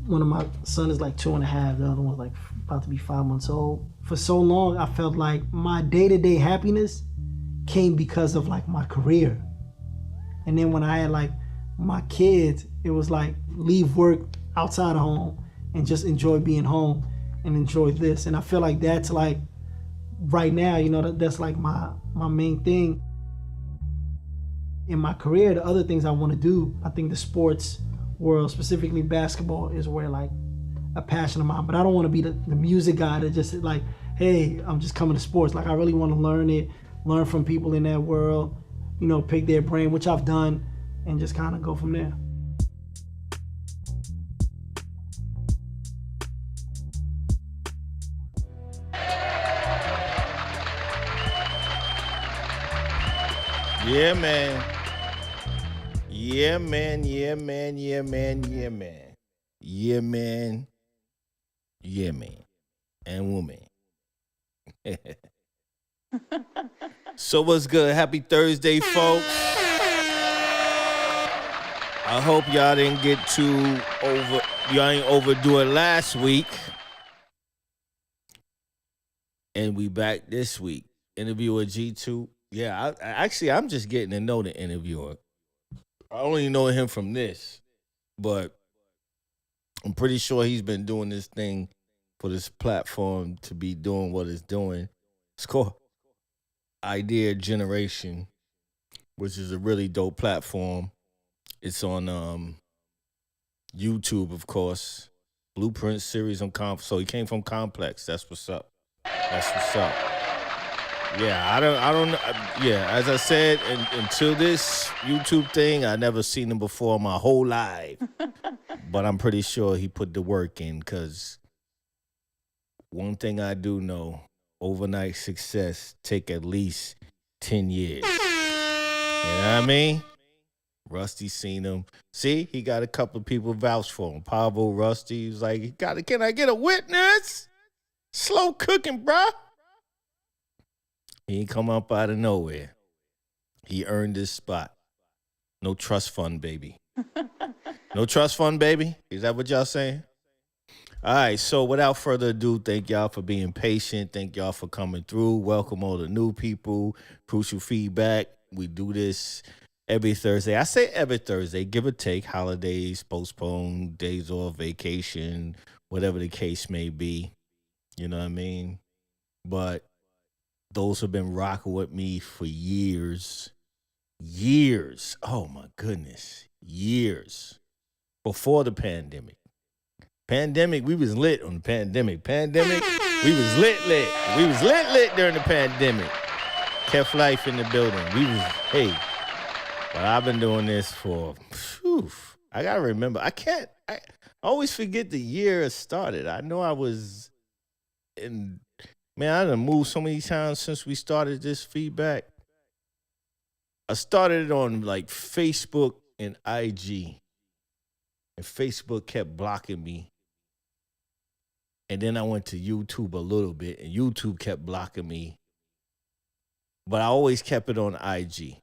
one of my son is like 2.5, the other one's like about to be 5 months old. For so long, I felt like my day-to-day happiness came because of like my career. And then when I had like my kids, it was like leave work outside of home and just enjoy being home and enjoy this. And I feel like that's like right now, you know, that's like my main thing in my career. The other things I want to do, I think the sports world, specifically basketball, is where like a passion of mine. But I don't want to be the music guy that just like, hey, I'm just coming to sports. Like I really want to learn from people in that world, you know, pick their brain, which I've done, and just kind of go from there. Yeah, man. Yeah, man. Yeah, man. Yeah, man. Yeah, man. Yeah, man. Yeah, man. And woman. So what's good? Happy Thursday, folks. I hope y'all didn't get y'all ain't overdo it last week. And we back this week. Interviewer G2. Yeah, I'm just getting to know the interviewer. I only know him from this, but I'm pretty sure he's been doing this thing for this platform to be doing what it's doing. It's called Idea Generation, which is a really dope platform. It's on YouTube, of course. Blueprint series on so he came from Complex. That's what's up. That's what's up. Yeah, I don't know. Yeah, as I said, until this YouTube thing, I never seen him before my whole life. But I'm pretty sure he put the work in, because one thing I do know, overnight success take at least 10 years. You know what I mean? Rusty seen him. See, he got a couple of people vouch for him. Pablo, Rusty, he was like, can I get a witness? Slow cooking, bruh. He ain't come up out of nowhere. He earned this spot. No trust fund, baby. No trust fund, baby? Is that what y'all saying? All right, so without further ado, thank y'all for being patient. Thank y'all for coming through. Welcome all the new people. Crucial Feedback. We do this every Thursday. I say every Thursday, give or take. Holidays, postpone, days off, vacation, whatever the case may be. You know what I mean? But those who have been rocking with me for years. Oh, my goodness. Years. Before the pandemic. Pandemic, we was lit on the pandemic. Pandemic, we was lit. We was lit during the pandemic. Kept life in the building. But I've been doing this for, I got to remember. I always forget the year it started. I know I was man, I done moved so many times since we started this feedback. I started it on like Facebook and IG. And Facebook kept blocking me. And then I went to YouTube a little bit, and YouTube kept blocking me. But I always kept it on IG.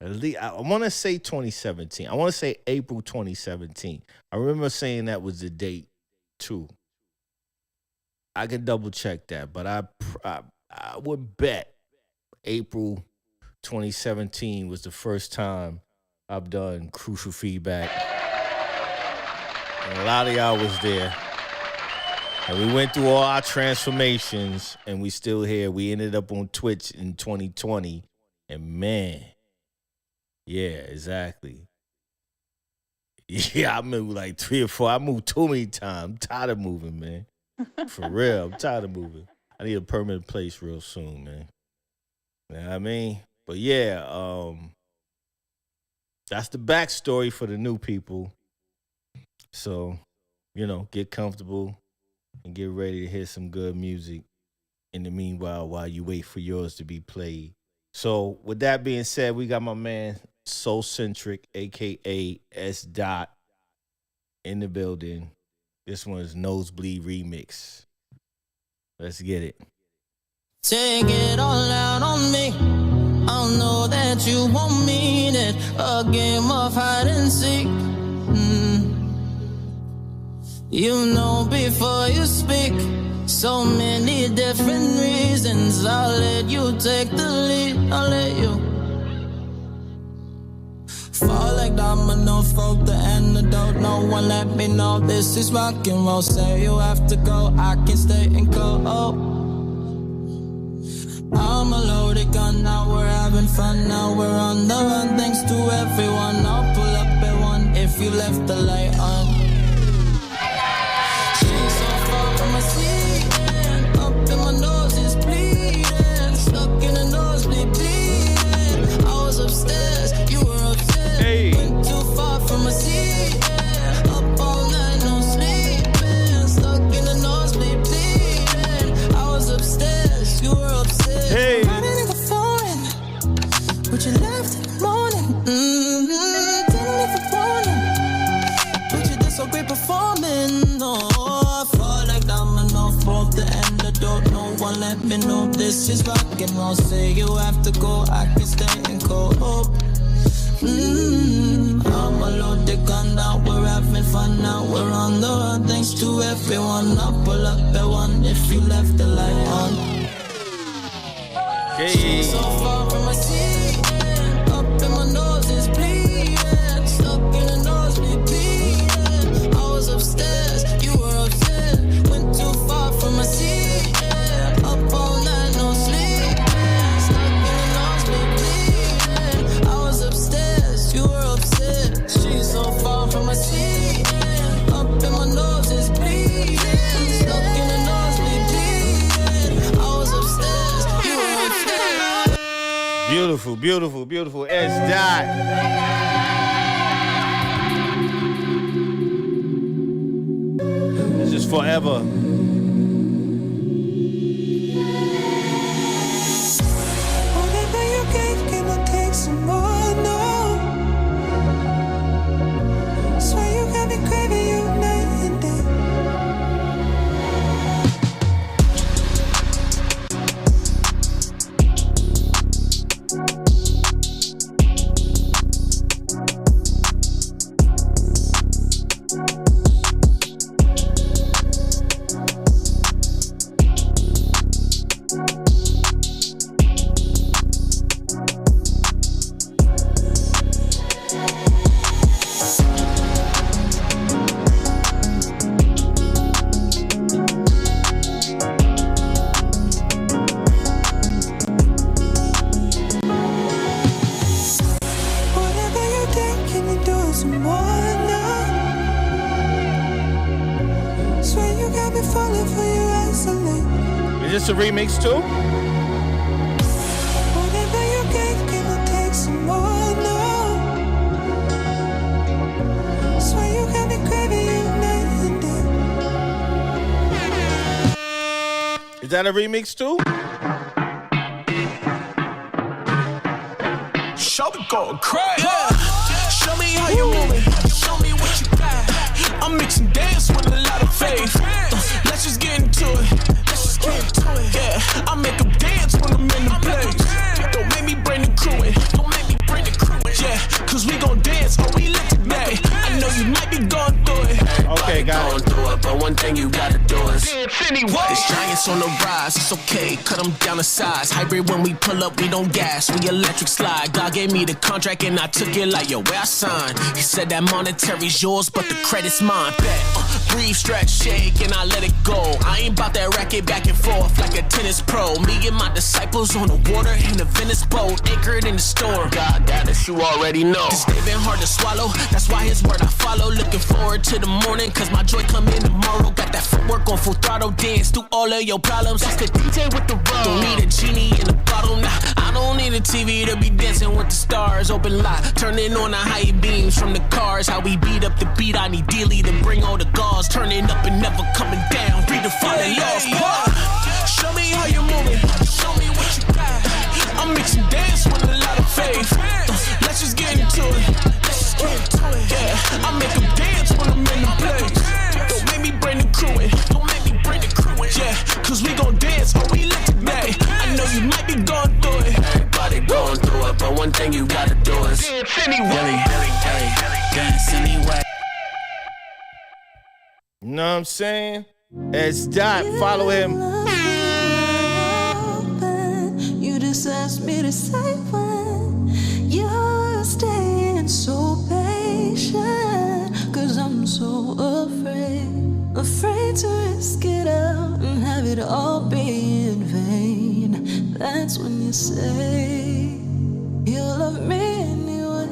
At least, I want to say 2017. I want to say April 2017. I remember saying that was the date, too. I could double check that, but I would bet April 2017 was the first time I've done Crucial Feedback. And a lot of y'all was there. And we went through all our transformations, and we still here. We ended up on Twitch in 2020. And man, yeah, exactly. Yeah, I moved like 3 or 4. I moved too many times. I'm tired of moving, man. For real, I'm tired of moving. I need a permanent place real soon, man. You know what I mean? But yeah, that's the backstory for the new people. So, get comfortable and get ready to hear some good music in the meanwhile while you wait for yours to be played. So, with that being said, we got my man Soul Centric, a.k.a. S. Dot, in the building. This one is Nosebleed Remix. Let's get it. Take it all out on me. I know that you won't mean it. A game of hide and seek. You know before you speak, so many different reasons. I'll let you take the lead, I'll let you fall like domino, broke the antidote. No one let me know this is rock and roll. Say you have to go, I can stay and go. I'm a loaded gun, now we're having fun. Now we're on the run, thanks to everyone. I'll pull up at one if you left the light on. She's so far from my seat, up in my nose is bleeding. Stuck in the nosebleed bleeding. I was upstairs, you were upstairs. Hey. Went too far from my seat, up all night, no sleeping. Stuck in the nosebleed bleeding. I was upstairs, you were upstairs. Hey. Riding in the foreign, but you left in the morning. Didn't leave a warning, but you did so great performing. No, I fall like domino, broke the antidote. No one let me know this is rock and roll. Say you have to go, I can stay and go. I'm a loaded gun, now we're having fun. Now we're on the run, thanks to everyone. I'll pull up at one if you left the light on. Hey. So far from my seat, up in my nose is bleeding. Stuck in the nosebleed bleeding. I was upstairs, you were upstairs. Went too far from my seat, up all night, no sleep. Stuck in the nosebleed bleeding. I was upstairs, you were upstairs. She's so far from my seat, up in my nose is bleeding. Stuck in the nosebleed bleeding. I was upstairs, you were upstairs. Beautiful, beautiful, beautiful. S. This is forever. Whatever you gave, can I take some more? No. Swear you got me craving you night and day. Whatever you did, can you do it some more now? Swear you got me falling for you isolate. Is this a remix too? Whatever you gave, can I take some more now? Swear you got me craving you night and day. Is that a remix too? Show me going crazy. Yeah. Show me how you moving. Show me what you got. I'm mixing dance with a lot of faith. Let's just get into it. Let's just get into it. Yeah, I make them dance when I'm in the place. Don't make me bring the crew in. Don't make me bring the crew in. Yeah, cause we gon' dance or we lit today. I know you might be going through it. Okay, got Going it. through it, but one thing you gotta do is dance anyway. This giants on the rise, it's okay, cut them down to size. Hybrid when we pull up, we don't gas, we electric slide. God gave me the contract and I took it like, yo, where I signed. He said that monetary's yours, but the credit's mine. Bet, breathe, stretch, shake, and I let it go. I ain't bout that racket back and forth like a tennis pro. Me and my disciples on the water in a Venice boat, anchored in the storm. God, that you already know. This day been hard to swallow, that's why his word I follow. Looking forward to the morning, cause my joy come in tomorrow. Got that footwork on full throttle, dance through all of your problems. That's the DJ with the roll. Don't need a genie in a bottle, nah. I don't need a TV to be dancing with the stars. Open lot, turning on the high beams from the cars. How we beat up the beat, I need Dealey to bring all the gauze. Turning up and never coming down, redefining laws. Show me how you moving, show me what you got. I'm mixing dance with a lot of faith. Let's just get into it. Let's just get into it. Yeah, I make them dance when I'm in the place. Don't make me bring the crew in. Don't make me bring the crew in. Yeah, cause we gon' dance or we lit today. I know you might be going through it. Everybody going through it, but one thing you gotta do is dance anyway. Dance anyway. know what I'm saying? It's Dot. Follow him. You just asked me to say when you're staying so patient. Cause I'm so afraid to risk it out and have it all be in vain. That's when you say you'll love me anyway.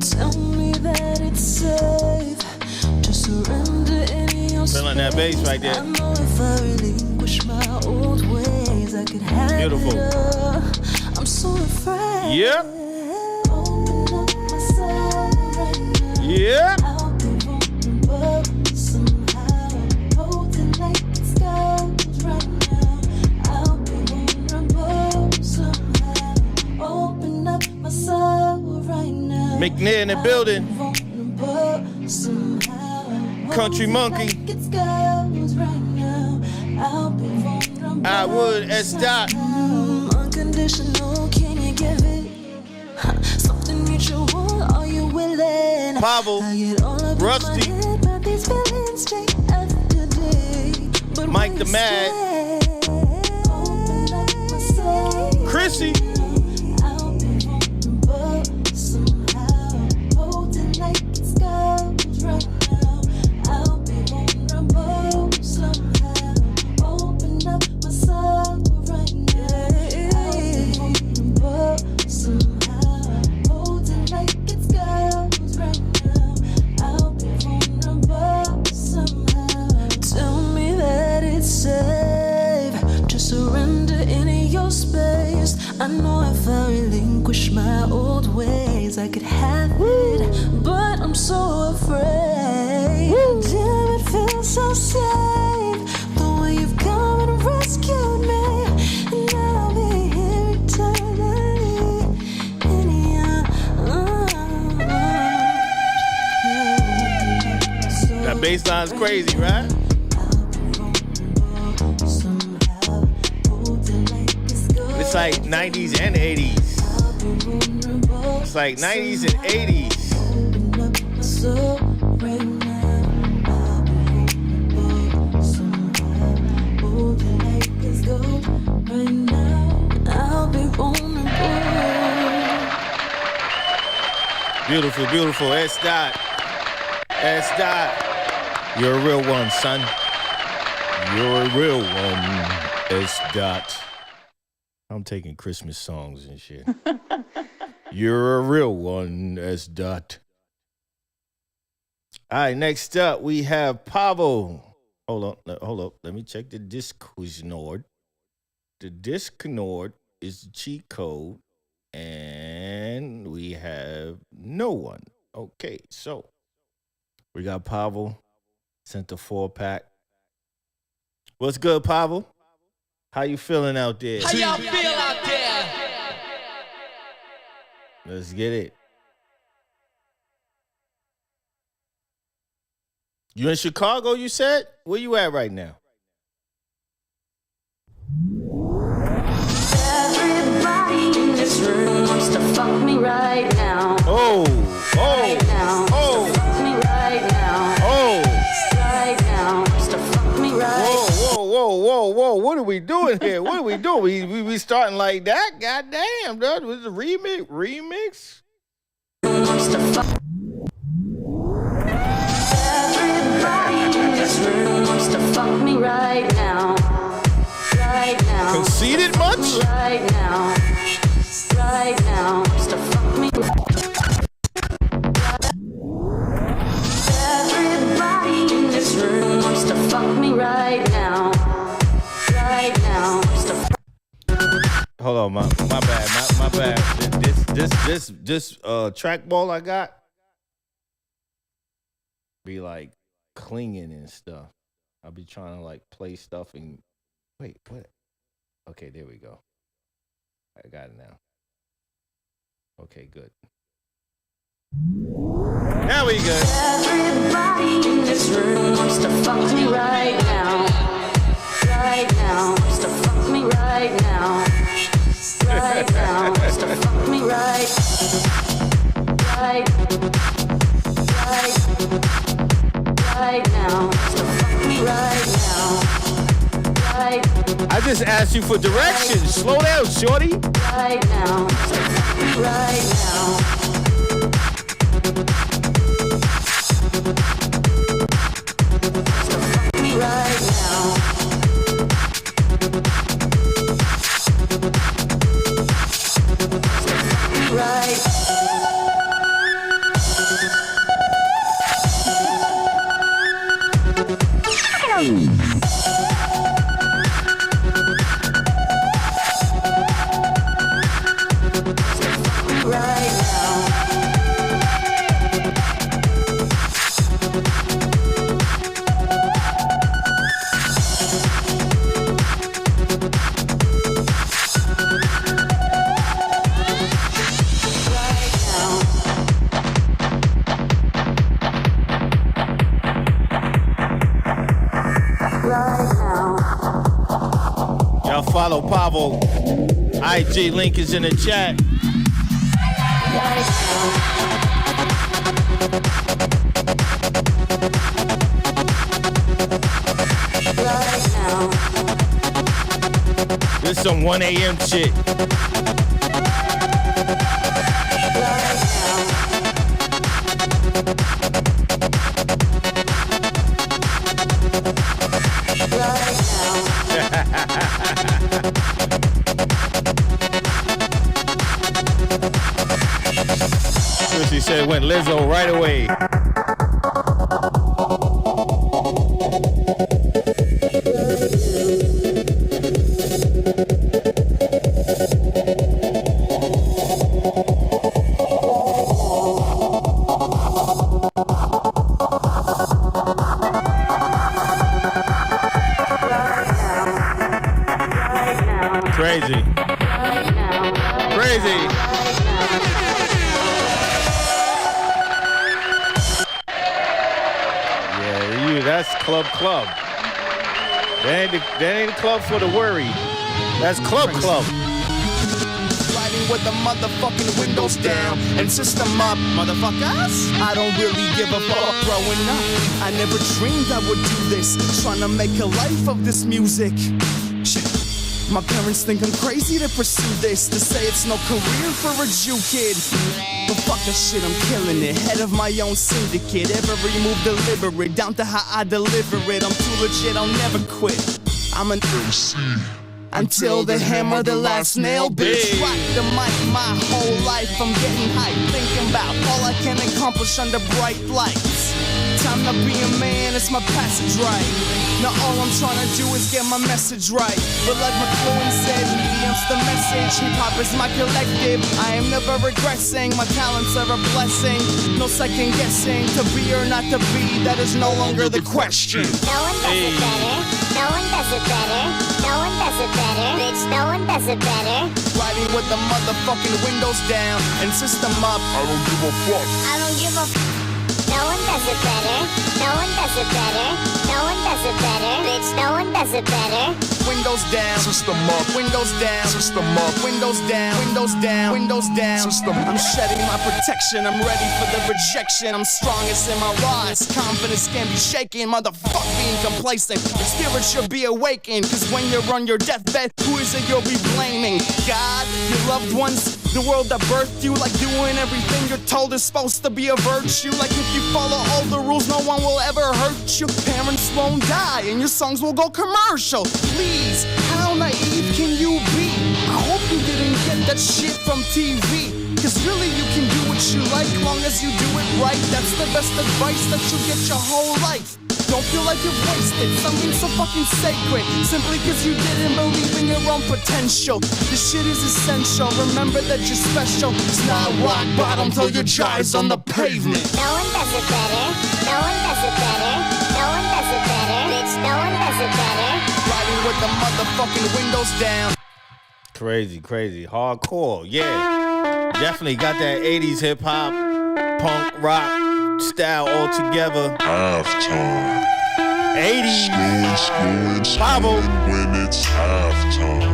Tell me that it's safe to surrender in your space. Feeling that bass right there. I know if I relinquish my old ways, I could have Beautiful. it all. I'm so afraid. Yep. Open up myself right now. Yep. I'll be vulnerable somehow. Hold it like it's gold right now. I'll be vulnerable somehow. Open up myself right now. McNair in the building. Vulnerable somehow. Country Monkey. Like it's gold right now. I'll be vulnerable. I would. S. Dot. Unconditional, can you give it? Something mutual, are you willing? Pavel. I get all up Rusty. in my head, but these feelings day after day. But Mike when the you Mad. stay, open up myself. Chrissy. I'll be vulnerable somehow. Hold it like it's gold right now. I'll be vulnerable somehow. Open up myself right now. I'll be vulnerable somehow. Hold it like it's gold right now. I'll be vulnerable somehow. Tell me that it's safe to surrender in your space. I know if I relinquish my old ways, I could have it, but I'm so afraid. Damn, it feels so safe, the way you've come and rescued me, and I'll be here eternally in your arms. That bass line's crazy, right? It's like 90s and 80s. It's like 90s and 80s. Beautiful, beautiful. S. Dot. S. Dot. You're a real one, son. You're a real one. S. Dot. I'm taking Christmas songs and shit. You're a real one, S. Dot. All right, next up we have Pavel. Hold up. Let me check the Discord. The Discord is the cheat code, and we have no one. Okay, so we got Pavel sent a 4-pack. What's good, Pavel? How you feeling out there? How y'all feel out there? Let's get it. You in Chicago, you said? Where you at right now? Everybody in this room wants to fuck me right now. Right now. Fuck me right now. Right now. Wants to fuck me right. Whoa. What are we doing here? What are we doing? We starting like that? God damn, dude. Was it a remix? Wants to fuck. Everybody in this room wants to fuck me right now. Right now. Conceited much? Right now. Right now. Wants to fuck me. Everybody in this room wants to fuck me right now. Right now. Wants to fuck. Hold on, my bad. This trackball I got be like clinging and stuff. I'll be trying to like play stuff and wait, what? Okay, there we go. I got it now. Okay, good. Now we good. Everybody in this room wants to fuck me right now. Right now. Wants to fuck me right now. Right now. Wants to fuck me right. Right. Right now. Right now. Right. I just asked you for directions. Slow down, shorty. Right now. Right now. Right now. Right. Right now. Y'all follow Pavo. IG link is in the chat. This some 1 a.m. shit. She said went Lizzo right away. Crazy. Crazy. That's club. That ain't a club for the worry. That's club. Riding with the motherfucking windows down and system up, motherfuckers. I don't really give a fuck growing up. I never dreamed I would do this, trying to make a life of this music. Shit. My parents think I'm crazy to pursue this, to say it's no career for a Jew kid. But fuck that shit, I'm killing it. Head of my own syndicate. Every move deliberate, down to how I deliver it. I'm too legit, I'll never quit. I'm an MC until they hammer the last nail, bitch. Rock the mic my whole life. I'm getting hyped, thinking about all I can accomplish under bright lights. Time to be a man, it's my passage right. Now all I'm trying to do is get my message right. But like McLuhan said, medium's the message. Hip-hop is my collective. I am never regressing. My talents are a blessing. No second guessing. To be or not to be, that is no longer the question. No one does it better. No one does it better. No one does it better. Bitch, no one does it better. Riding with the motherfucking windows down and system up. I don't give a fuck. I don't give a fuck. No one does it better. No one does it better. No one does it better. Bitch, no one does it better. Windows down, system up. Windows down, system up. Windows down, windows down, windows down. System. I'm shedding my protection. I'm ready for the rejection. I'm strongest in my rise. Confidence can be shaken. Motherfuck being complacent. Your spirit should be awakened. Cause when you're on your deathbed, who is it you'll be blaming? God, your loved ones, the world that birthed you. Like doing everything you're told is supposed to be a virtue. Like if you follow all the rules, no one will ever hurt you. Parents won't die and your songs will go commercial. Please, how naive can you be? I hope you didn't get that shit from TV. Cause really you can do what you like, long as you do it right. That's the best advice that you get your whole life. Don't feel like you've wasted something so fucking sacred simply cause you didn't believe in your own potential. This shit is essential, remember that you're special. It's not rock bottom till your jaw's on the pavement. No one does it better. No one does it better. No one does it better. Bitch, no one does it better. Riding with the motherfucking windows down. Crazy. Hardcore, yeah. Definitely got that 80s hip-hop, punk, rock style all together. Halftime. 80s. Pavo. When it's halftime.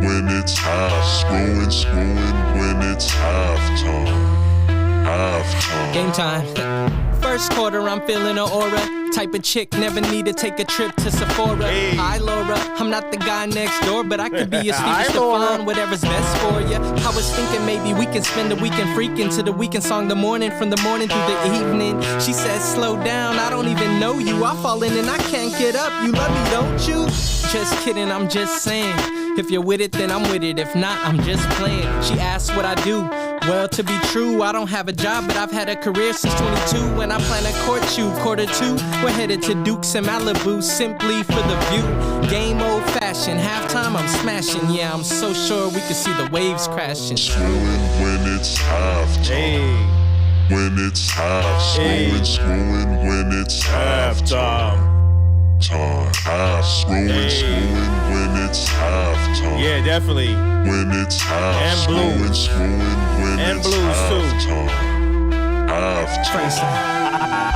When it's screwing when it's halftime. Halftime. Game time. First quarter, I'm feeling an aura. Type of chick, never need to take a trip to Sephora. Hey. Hi, Laura. I'm not the guy next door, but I could be your Hi, Stevie Laura. Stefan, whatever's best for you. I was thinking maybe we can spend the weekend freaking to the weekend song the morning, from the morning through the evening. She says, slow down, I don't even know you. I fall in and I can't get up. You love me, don't you? Just kidding, I'm just saying. If you're with it, then I'm with it. If not, I'm just playing. She asks what I do. Well, to be true, I don't have a job, but I've had a career since 22. When I plan to court you, 1:45, we're headed to Duke's and Malibu, simply for the view. Game old fashioned, halftime I'm smashing. Yeah, I'm so sure we could see the waves crashing. Screwing when it's halftime. Hey. When it's half. Hey. Screwing when it's halftime. Screwing when it's halftime. Yeah, definitely. When it's half. And blues. Screwing when And it's blues, too. halftime. Halftime.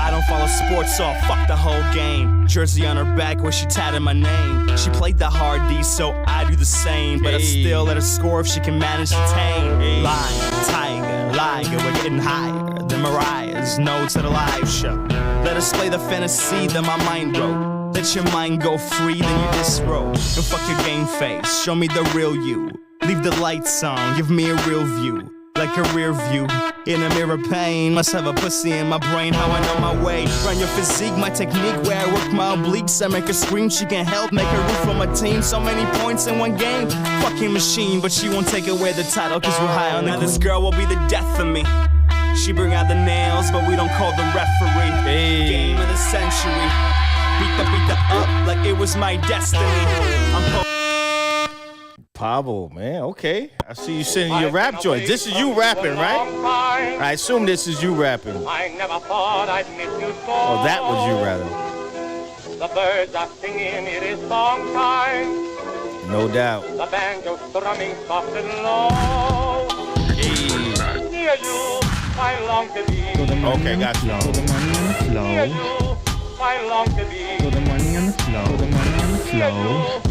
I don't follow sports, so I'll fuck the whole game. Jersey on her back where she tatted my name. She played the hard D, so I do the same. But I still let her score if she can manage to tame. Hey. Lion, tiger, liger, we're getting higher than Mariah's notes at a live show. Let us play the fantasy that my mind wrote. Let your mind go free, then you disrobe. Don't fuck your game face, show me the real you. Leave the lights on, give me a real view. Like a rear view, in a mirror pane. Must have a pussy in my brain, how I know my way. Run your physique, my technique, where I work my obliques. I make her scream, she can help, make her root for my team. So many points in one game, fucking machine. But she won't take away the title, cause we're high on the Now this girl will be the death of me. She bring out the nails, but we don't call the referee. Hey. Game of the century. Beat the up like it was my destiny. I'm Pablo, man, okay. I see you sending your rap joint. This is you rapping, right? I assume this is you rapping. I never thought I'd miss you so. Oh, that was you rapping. The birds are singing, it is song time. No doubt. The banjo strumming soft and low. Hey. Near you, I long to be. Okay, got you. Put the money on the floor. Near you, I long to be. Put the money on the floor. Put the money on the Near floor. you,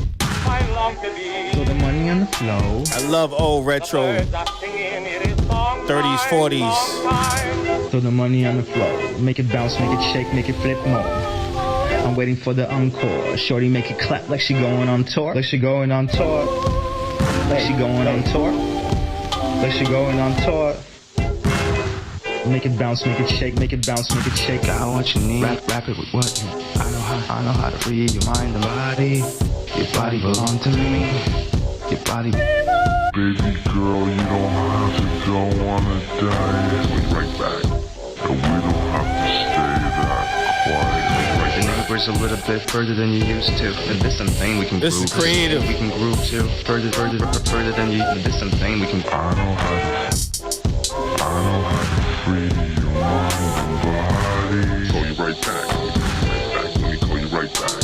I long to be. Put the money on the floor. I love old retro 30s, 40s. Throw the money on the floor. Make it bounce, make it shake, make it flip more. I'm waiting for the encore. Shorty make it clap like she going on tour. Like she going on tour. Like she going on tour. Like she going on tour. Make it bounce, make it shake, make it bounce, make it shake. I got what you need. Rap it with what you. I know how to free your mind and body. Your body belong to me. Your body. Baby girl, you don't have to go on a diet. We'll be right back. And we don't have to stay that quiet. The neighbor's a little bit further than you used to. If there's something we can This groove is creative. We can groove to. Further than you. If there's something we can. I know how to free your mind and body. Call you right back. Let me call you right back.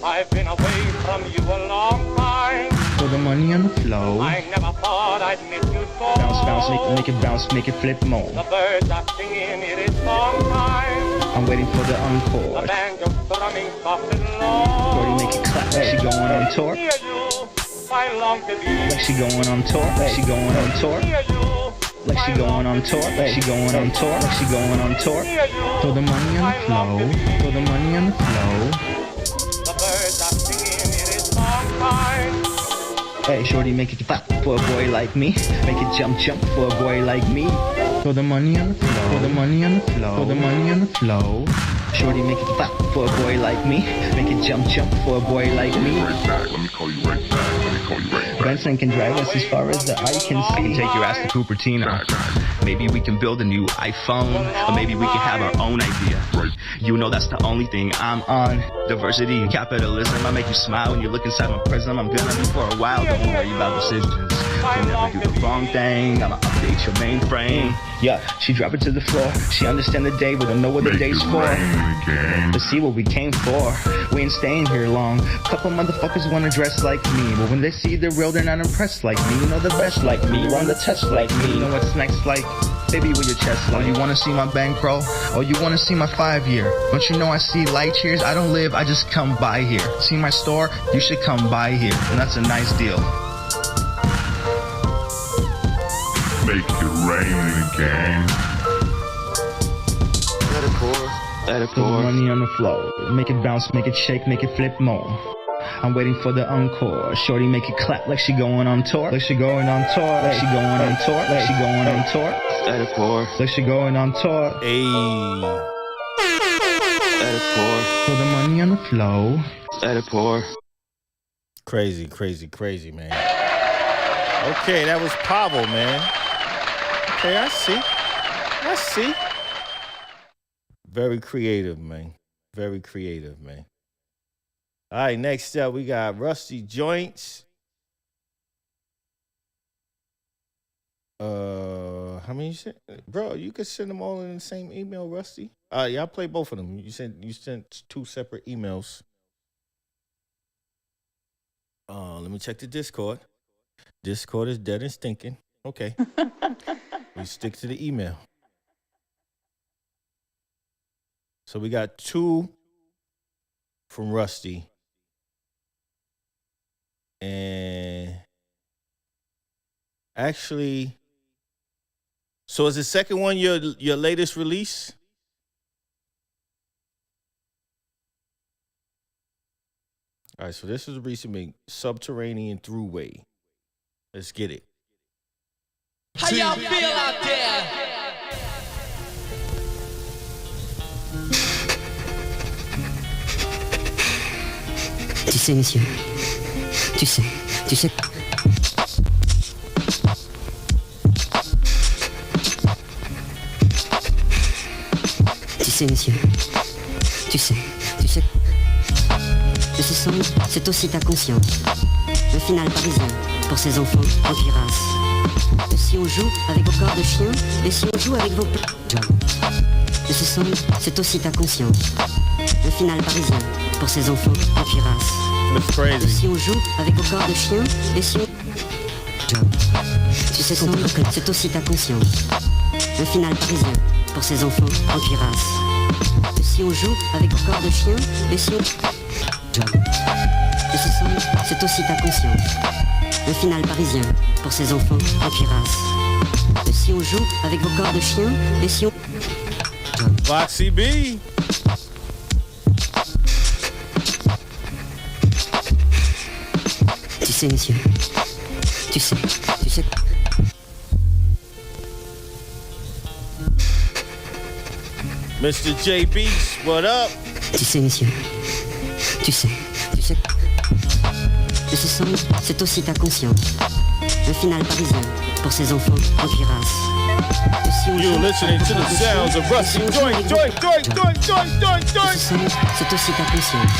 I've been away from you a long time. Put the money on the floor. I never thought I'd miss you so. Bounce, make it bounce, make it flip more. The birds are singing, it is song time. I'm waiting for the encore. The banjo strumming soft and low. Shorty make it clap like she going on tour. Near you, I long to be. Like she going on tour. Like she going on tour. Near you, Like she going on tour. Like she going on tour. Like she going on tour. Throw the money on the floor. Throw the money on the floor. the birds are singing, it is song time. Hey, shorty, make it clap for a boy like me. Make it jump for a boy like me. Throw the money on the floor. Throw the money on the floor. Throw the money on the floor. Shorty, make it clap for a boy like me. Make it jump for a boy like me. Right back. Let me call you right back. Let me call you right back. Benson can drive us as far as the eye can see. Take your ass to Cupertino. Maybe we can build a new iPhone, or maybe we can have our own idea. You know that's the only thing I'm on. Diversity, capitalism. I make you smile when you look inside my prism. I'm gonna be for a while. Don't worry about decisions. You'll never do the wrong thing. I'ma update your mainframe. Yeah, she drop it to the floor. She understand the day, but don't know what the day's for. To see what we came for. We ain't staying here long. Couple motherfuckers wanna dress like me, but when they see the real, they're not impressed like me. You know the best like me, run the test like me. You know what's next like? Baby, with your chest low. You wanna see my bankroll? Oh, you wanna see my 5-year? Don't you know I see light years? I don't live, I just come by here. See my store? You should come by here. And that's a nice deal. Make it rain again. Metaphor, Let it pour. Money on the floor. Make it bounce, make it shake, make it flip more. I'm waiting for the encore. Shorty make it clap like she going on tour. Like she going on tour. Like she going on tour. Like she going on tour. Let it pour. Like she going on tour. Hey. Let it pour. For the money on the flow. Let it pour. Crazy, crazy, crazy, man. Okay, that was Pavel, man. Okay, I see. Very creative, man. Very creative, man. All right, next up, we got Rusty Joints. How many you sent? Bro, you could send them all in the same email, Rusty. Yeah, I'll play both of them. You sent 2 separate emails. Let me check the Discord. Discord is dead and stinking. Okay. We stick to the email. So we got 2 from Rusty. And actually, so is the second one your latest release? All right, so this is a recent make, Subterranean Throughway. Let's get it. How y'all feel out there? Tu sais, messieurs, tu sais. Tu sais, messieurs, tu sais. Que ce son, c'est aussi ta conscience. Le final parisien, pour ces enfants en cuirasse. Que si on joue avec vos corps de chien, et si on joue avec vos jobs. Que ce son, c'est aussi ta conscience. Le final parisien, pour ces enfants en cuirasse. Que si on joue avec vos corps de chien, et si on job. Tu sais qu'on te reconnaît, c'est aussi ta conscience. Le final parisien, pour ces enfants en cuirasse. Que si on joue avec vos corps de chien, et si on job. Que ce son, c'est aussi ta conscience. Le final parisien, pour ces enfants en cuirasse. Que si on joue avec vos corps de chien, et si on job. Foxy B. Tu sais, messieurs, tu sais. Mr. J Beast, what up? Tu sais, messieurs, tu sais. Que ce son, c'est aussi ta conscience. Le final parisien, pour ces enfants en cuirasse. Que si on You're listening to the sounds of Rusty Joint. Que ce son, c'est aussi ta conscience.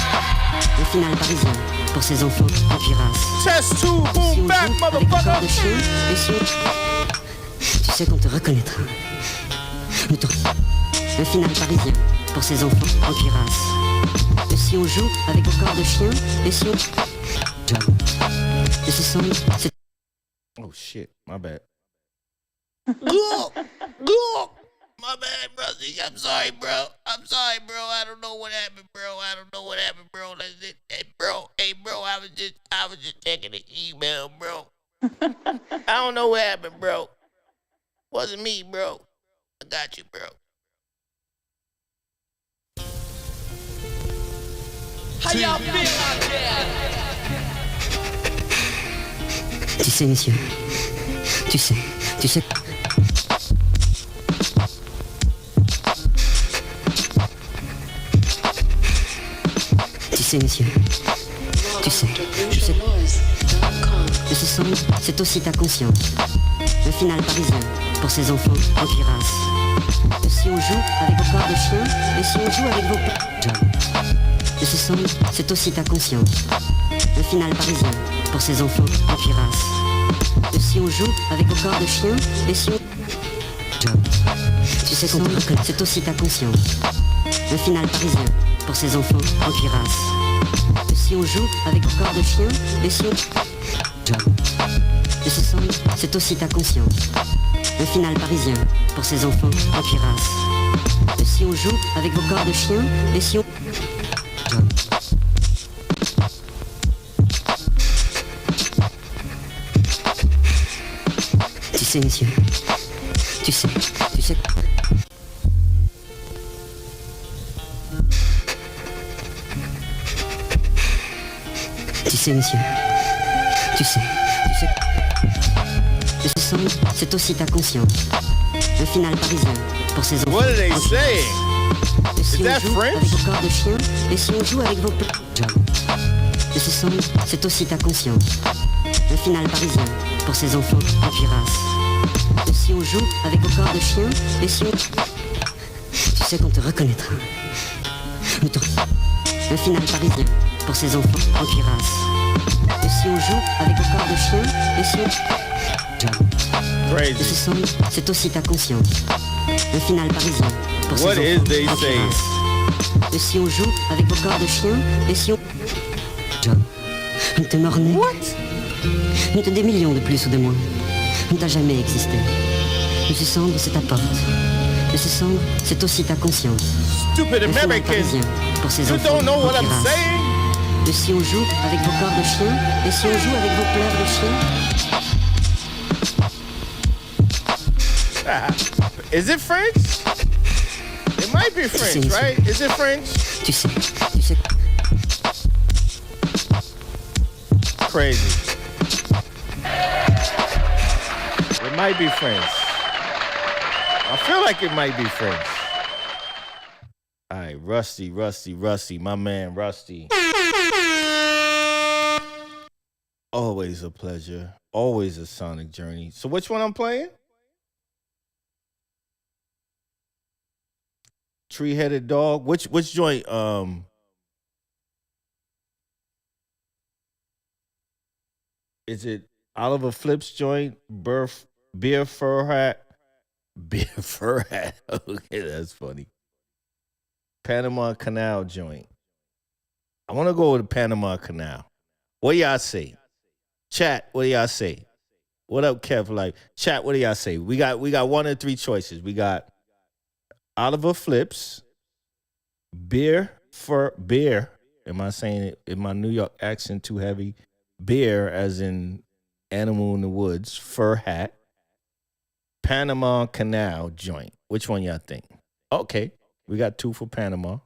Le final parisien, pour ces enfants en cuirasse. Test 2, boom back, motherfucker. Et si on... Tu sais qu'on te reconnaîtra. Le final parisien, pour ces enfants en cuirasse. Que si on joue avec vos corps de chien, et si on... Job. Que ce son, c'est... Oh shit, my bad. My bad, Rusty. I'm sorry, bro. I don't know what happened, bro. That's it. Hey, bro. I was just checking the email, bro. I don't know what happened, bro. Wasn't me, bro. I got you, bro. How y'all feel out there? Tu sais, messieurs, tu sais. Tu sais, messieurs, tu sais. Que ce son, c'est aussi ta conscience. Le final parisien, pour ces enfants en cuirasse. Que si on joue avec vos corps de chien, et si on joue avec vos jobs. Que ce son, c'est aussi ta conscience. Le final parisien, pour ces enfants en cuirasse. Que si on joue avec vos corps de chien, et si on job. Tu sais qu'on te reconnaît, c'est aussi ta conscience. Le final parisien, pour ces enfants en cuirasse. Que si on joue avec vos corps de chien, et si on job. Que ce son, c'est aussi ta conscience. Le final parisien, pour ces enfants en cuirasse. Que si on joue avec vos corps de chien, et si on job. Tu sais, messieurs, tu sais. Tu sais, monsieur, tu sais. De ce son, c'est aussi ta conscience. Un final parisien pour ces enfants. What are they en saying? Et si Is on that joue French? avec vos corps de chien, et si on joue avec vos John. De ce son, c'est aussi ta conscience. Un final parisien pour ces enfants en cuirasse. Et si on joue avec vos corps de chien, et si on... Tu sais qu'on te reconnaîtra. Nous t'en- Un final parisien pour ces enfants en cuirasse. Et si on joue avec vos corps de chien, et si on... John. Crazy. De ce son, c'est aussi ta conscience. Un final parisien pour ces What enfants is they en saying? cuirasse. Et si on joue avec vos corps de chien, et si on... John, nous te mornais. What? Nous te des millions de plus ou de moins. Nous t'as jamais existé. De ce cendre, c'est ta porte. De ce cendre, c'est aussi ta conscience. Stupid Un final Americans. parisien pour ces You enfants don't know en what I'm cuirasse. saying? Et si on joue avec vos corps de chien, et si on joue avec vos pleurs de chien. Is it French? It might be French, right? Is it French? Tu sais. Crazy. It might be French. I feel like it might be French. All right, Rusty, my man Rusty. Always a pleasure. Always a sonic journey. So which one I'm playing? Tree-headed dog. Which joint? Is it Oliver Flip's joint? Beer fur hat. Beer fur hat. Okay, that's funny. Panama Canal joint. I want to go with the Panama Canal. What do y'all say? Chat, what do y'all say? What up, Kev? Like, chat, what do y'all say? We got one of three choices. We got Oliver Flips, beer. Am I saying it in my New York accent too heavy? Beer, as in animal in the woods, fur hat, Panama Canal joint. Which one y'all think? Okay, we got two for Panama.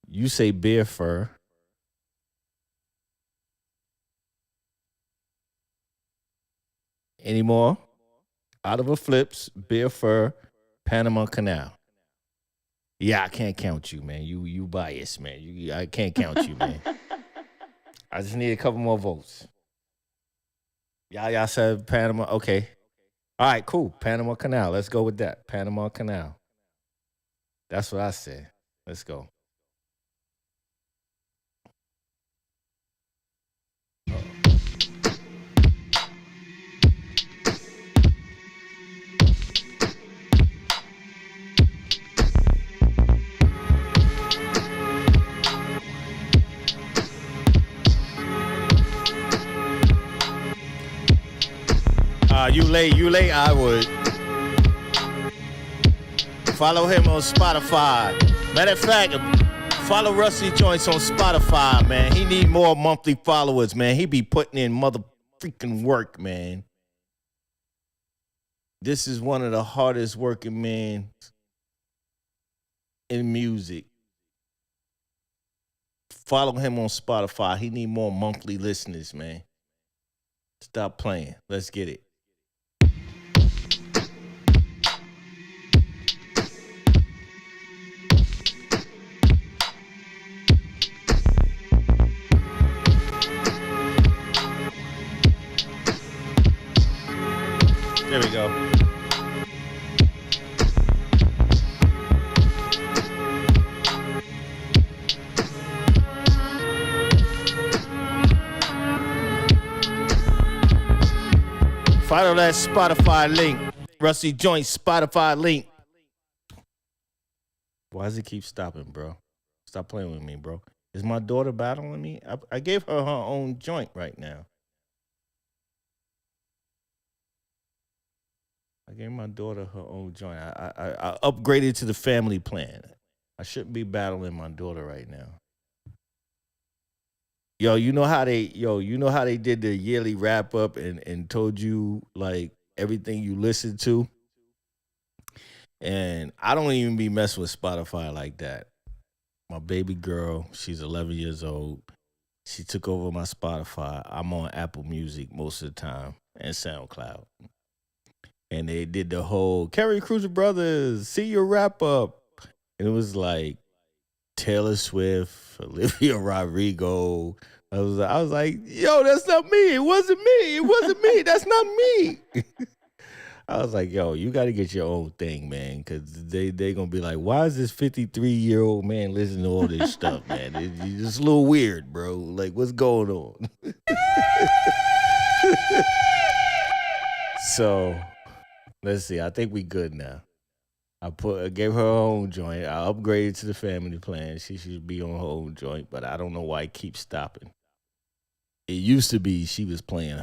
You say beer fur. Any more? Oliver Flips, beer fur, Panama Canal. Yeah, I can't count you, man. You biased, man. I can't count you, man. I just need a couple more votes. Y'all said Panama. Okay. All right, cool. Panama Canal. Let's go with that. Panama Canal. That's what I said. Let's go. You late, I would. Follow him on Spotify. Matter of fact, follow Rusty Joints on Spotify, man. He need more monthly followers, man. He be putting in mother freaking work, man. This is one of the hardest working men in music. Follow him on Spotify. He need more monthly listeners, man. Stop playing. Let's get it. There we go. Follow that Spotify link. Rusty Joint Spotify link. Why does it keep stopping, bro? Stop playing with me, bro. Is my daughter battling me? I gave her own joint right now. I gave my daughter her own joint. I upgraded to the family plan. I shouldn't be battling my daughter right now. You know how they did the yearly wrap up and told you like everything you listen to? And I don't even be messing with Spotify like that. My baby girl, she's 11 years old. She took over my Spotify. I'm on Apple Music most of the time and SoundCloud. And they did the whole Carrie Crucial Brothers, see your wrap up. And it was like Taylor Swift, Olivia Rodrigo. I was like, yo, that's not me. It wasn't me. It wasn't me. That's not me. I was like, yo, you got to get your own thing, man, because they going to be like, why is this 53-year-old man listening to all this stuff, man? It's just a little weird, bro. Like, what's going on? So, let's see. I think we good now. I gave her own joint. I upgraded to the family plan. She should be on her own joint, but I don't know why it keeps stopping. It used to be she was playing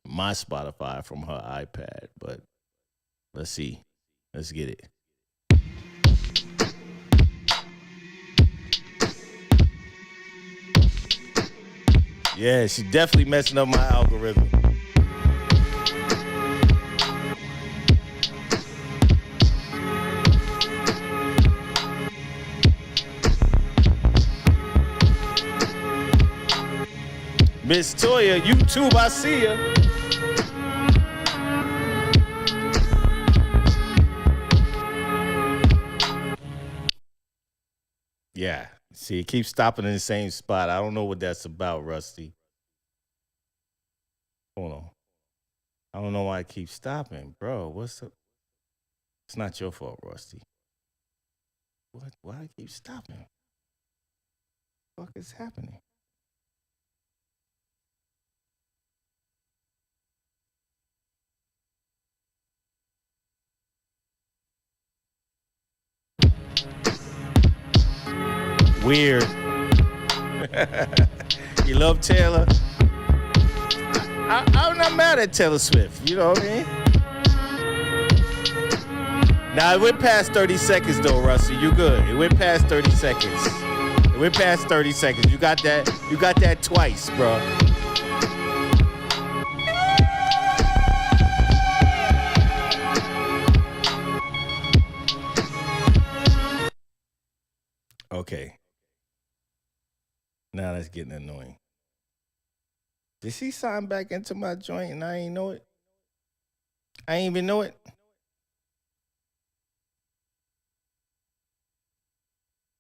my Spotify from her iPad, but let's see. Let's get it. Yeah, she definitely messing up my algorithm. Miss Toya, YouTube, I see ya. Yeah. See, it keeps stopping in the same spot. I don't know what that's about, Rusty. Hold on. I don't know why it keeps stopping. Bro, what's up? It's not your fault, Rusty. What? Why it keeps stopping? What the fuck is happening? Weird. You love Taylor? I'm not mad at Taylor Swift. You know what I mean? Now, it went past 30 seconds, though, Rusty. You good. It went past 30 seconds. It went past 30 seconds. You got that. You got that twice, bro. Okay. Now that's getting annoying. Did she sign back into my joint and I ain't know it? I ain't even know it.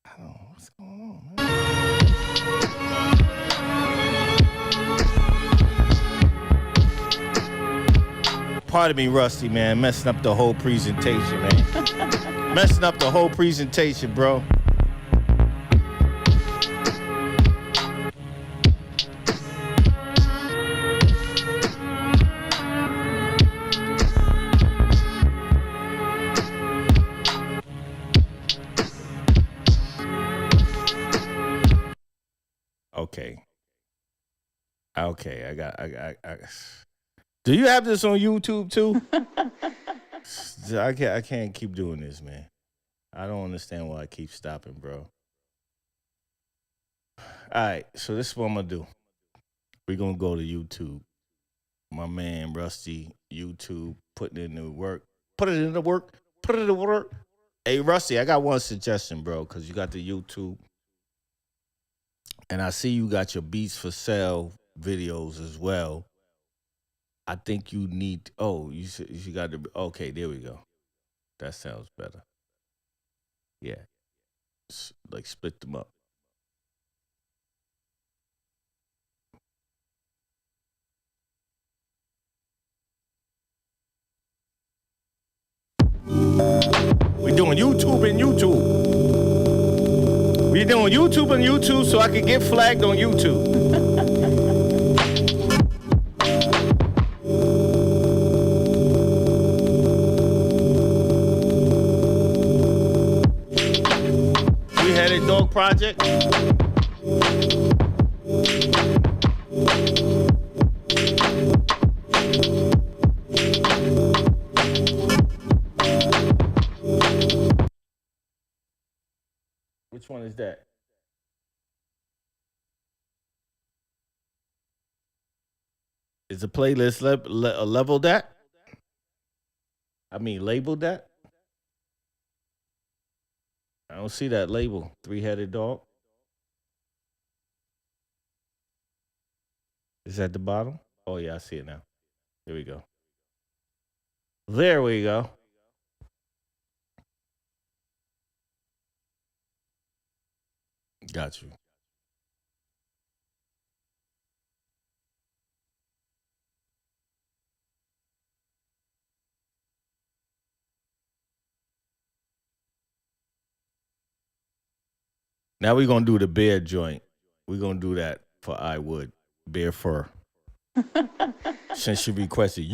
I don't know what's going on, man. Pardon me, Rusty, man. Messing up the whole presentation, man. Messing up the whole presentation, bro. Okay, I Do you have this on YouTube too? I can't keep doing this, man. I don't understand why I keep stopping, bro. All right, so this is what I'm gonna do. We're gonna go to YouTube. My man Rusty, YouTube, putting in the work. Put it in the work. Put it in the work. Hey, Rusty, I got one suggestion, bro, because you got the YouTube. And I see you got your Beats for Sale videos as well. I think you need, you got to, okay, there we go. That sounds better. Yeah. Like split them up. We're doing YouTube and YouTube. We're doing YouTube and YouTube so I can get flagged on YouTube. Three-Headed Dog Project. Which one is that? Is the playlist leveled that? I mean, labeled that? I don't see that label. Three-Headed Dog. Is that the bottom? Oh, yeah, I see it now. Here we go. There we go. Got you. Now we're going to do the bear joint. We're going to do that for I Would. Bear fur. Since you requested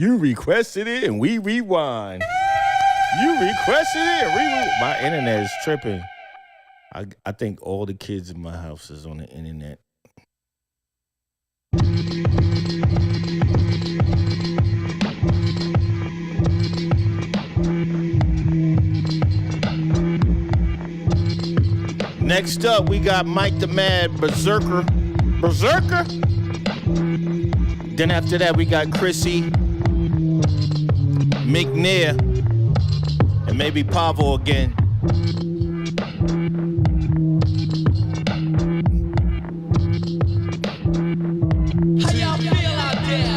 it, and we rewind. You requested it, and rewind. My internet is tripping. I think all the kids in my house is on the internet. Next up, we got Mike the Mad Berserker. Then after that, we got Chrissy, McNair, and maybe Pavo again. How y'all feel out there?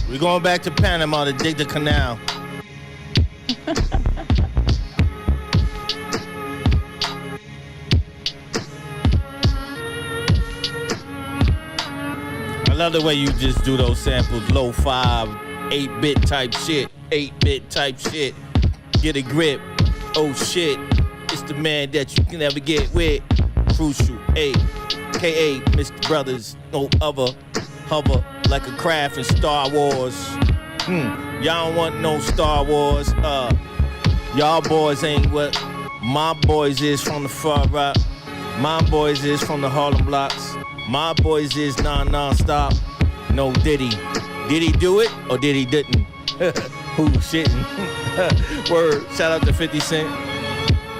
We're going back to Panama to dig the canal. I love the way you just do those samples, low 5, 8-bit type shit, 8-bit type shit. Get a grip, oh shit, it's the man that you can never get with. Crucial, A.K.A. Mr. Brothers, no other, hover like a craft in Star Wars. Y'all don't want no Star Wars. Y'all boys ain't what my boys is from the far right. My boys is from the Harlem blocks. My boys is non-stop. No Diddy. Did he do it or did he didn't? Who shitting? Word. Shout out to 50 Cent.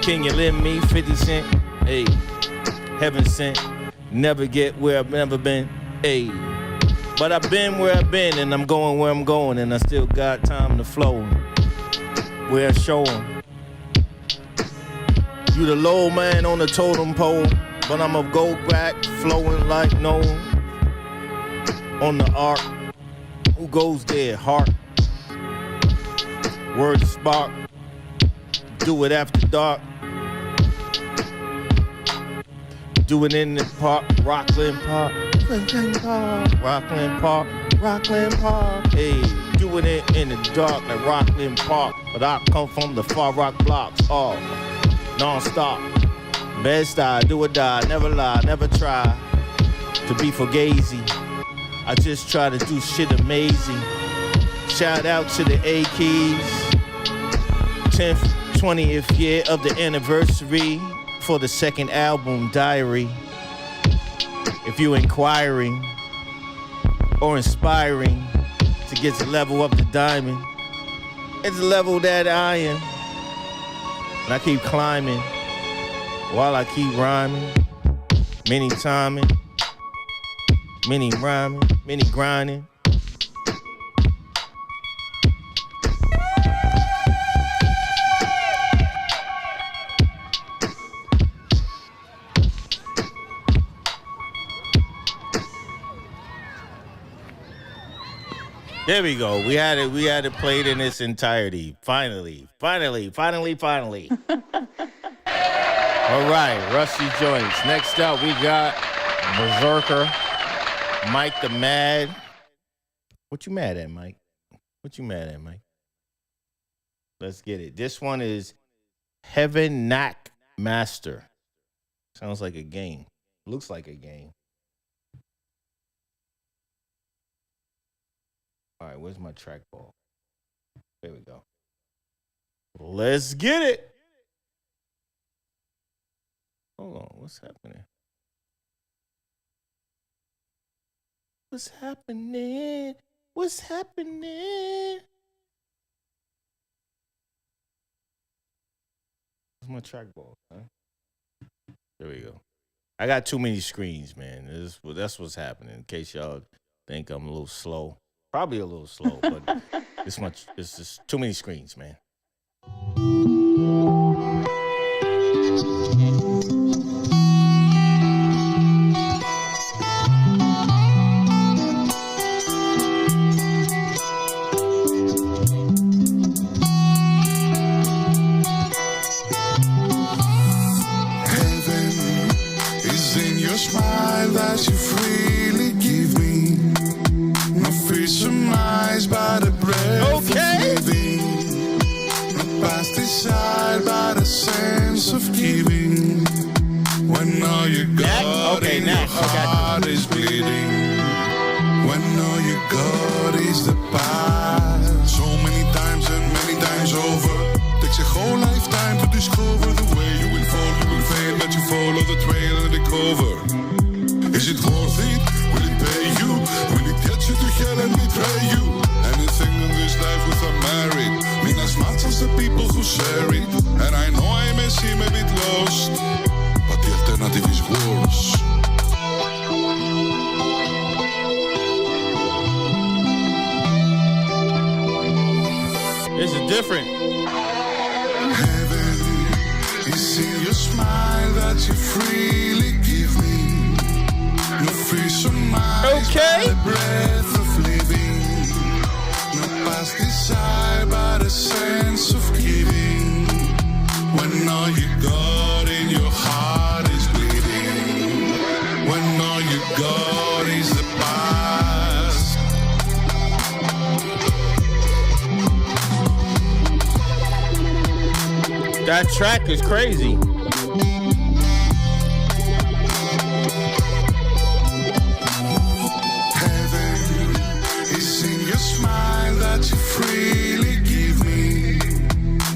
Can you lend me 50 Cent? Hey, heaven sent. Never get where I've never been. Hey. But I've been where I've been, and I'm going where I'm going, and I still got time to flow. Where I show 'em. You the low man on the totem pole, but I'ma go back, flowing like no on the arc. Who goes there? Heart. Word spark. Do it after dark. Do it in the park, Rockland Park. Rockland Park. Hey, doing it in the dark like Rockland Park. But I come from the Far Rock blocks. Oh, non-stop. Best I do or die, never lie, never try to be fugazi. I just try to do shit amazing. Shout out to the A-Keys. 10th, 20th year of the anniversary for the second album, Diary. If you're inquiring or inspiring to get to level up the diamond, it's a level that I am. And I keep climbing while I keep rhyming, many timing. Mini rhyming, mini grinding. There we go. We had it played in its entirety. Finally. All right, Rusty Joints. Next up, we got Berserker, Mike the Mad. What you mad at, Mike? Let's get it. This one is Heaven Knack Master. Sounds like a game. Looks like a game. All right, where's my trackball? There we go. Let's get it. Hold on, what's happening? What's happening? Where's my trackball? Huh? There we go. I got too many screens, man. That's what's happening. In case y'all think I'm a little slow. Probably a little slow, but it's just too many screens, man. Heaven is in your smile that you freely give me. No fear surmised by the breath of living. No past desire by the sense of giving. When all you got in your heart is bleeding. When all you got is the past. So many times and many times over. Takes a whole lifetime to discover the way you will fall, you will fail, but you follow the trail and the cover. Is it worth it? Will it pay you? Will it get you to hell and betray you? Anything in this life without merit mean as much as the people who share it. And I know I may seem a bit lost, but the alternative is worse. This is different. Heaven is in your smile that you freely give me. No fear surmised by the breath of living. No past desire by the sense of giving. When all you got in your heart is bleeding. When all you got is the past. That track is crazy. Heaven is in your smile that you freely give me.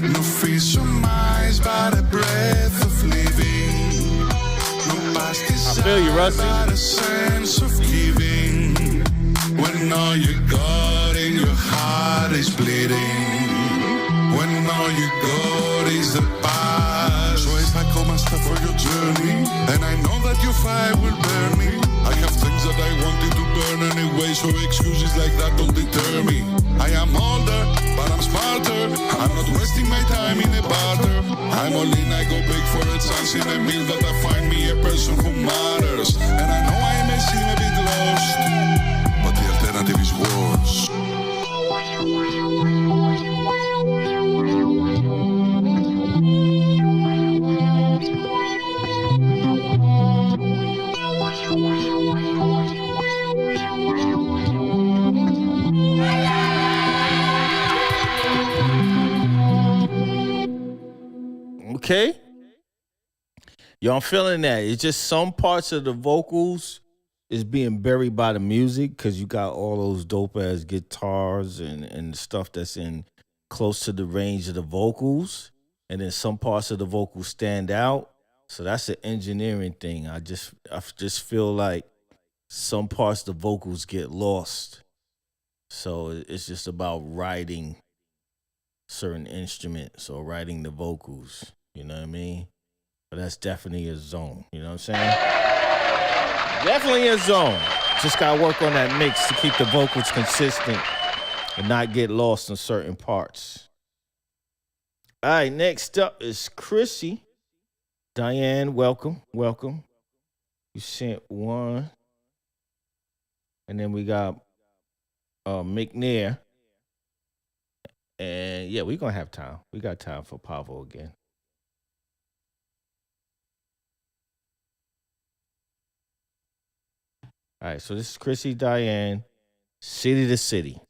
No fear surmised by the breath of living. No past desire by the sense of giving. When all you got in your heart is bleeding. When all you got is the past. So if I come and stop for your journey, and I know that your fire will burn me, I have things that I wanted to burn anyway, so excuses like that don't deter me. I am older, but I'm smarter. I'm not wasting my time in a barter. I'm all in, I go big for a chance in a meal that I find me a person who matters. And I know I may seem a bit lost, but the alternative is worse. Okay. Yo, I'm feeling that. It's just some parts of the vocals is being buried by the music because you got all those dope ass guitars and stuff that's in close to the range of the vocals. And then some parts of the vocals stand out. So that's an engineering thing. I just feel like some parts of the vocals get lost. So it's just about writing certain instruments or writing the vocals. You know what I mean? But that's definitely a zone. You know what I'm saying? Definitely a zone. Just gotta work on that mix to keep the vocals consistent and not get lost in certain parts. All right, next up is Chrissy. Diane, welcome. You sent one. And then we got McNair. And yeah, we're going to have time. We got time for Pavo again. All right, so this is Chrissy Diane, City to City.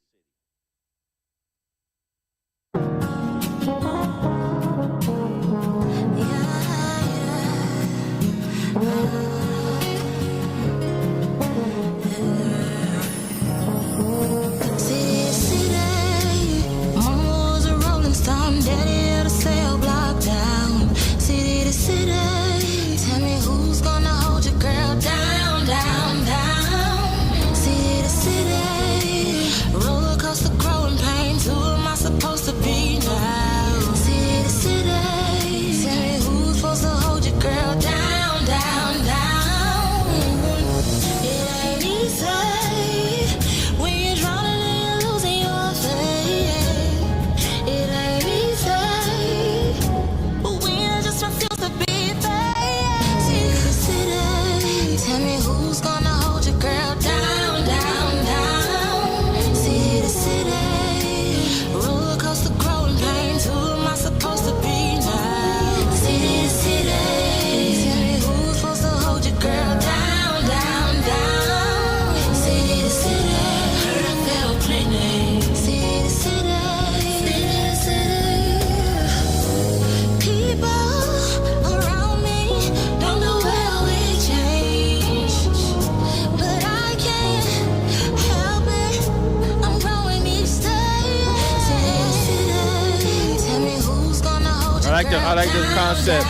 I like this concept.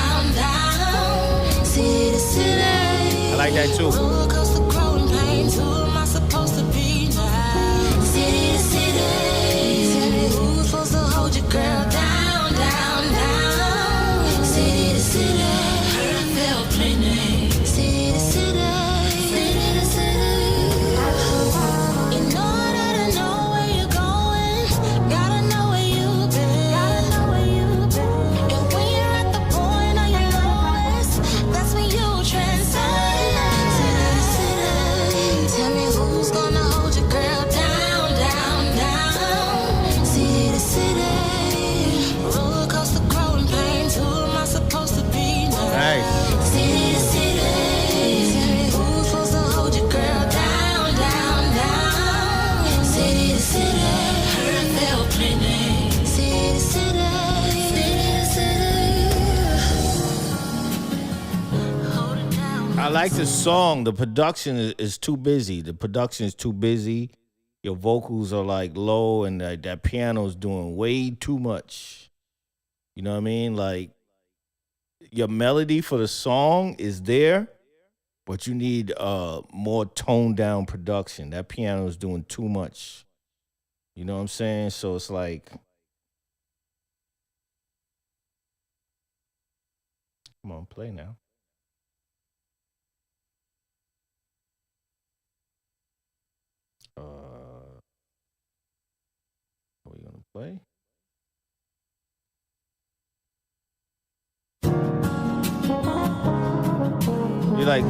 I like that too. I like the song. The production is too busy. The production is too busy. Your vocals are like low, and that piano is doing way too much. You know what I mean? Like, your melody for the song is there, but you need more toned down production. That piano is doing too much. You know what I'm saying? So it's like, come on, play now. Are we gonna play? You like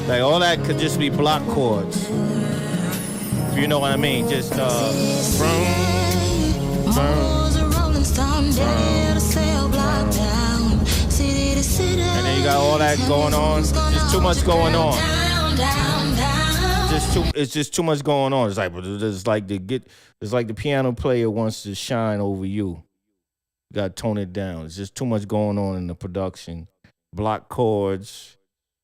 like all that could just be block chords. If you know what I mean, just and then you got all that going on. Just too much going on. It's just too much going on. It's like the piano player wants to shine over you. You gotta tone it down. It's just too much going on in the production. Block chords.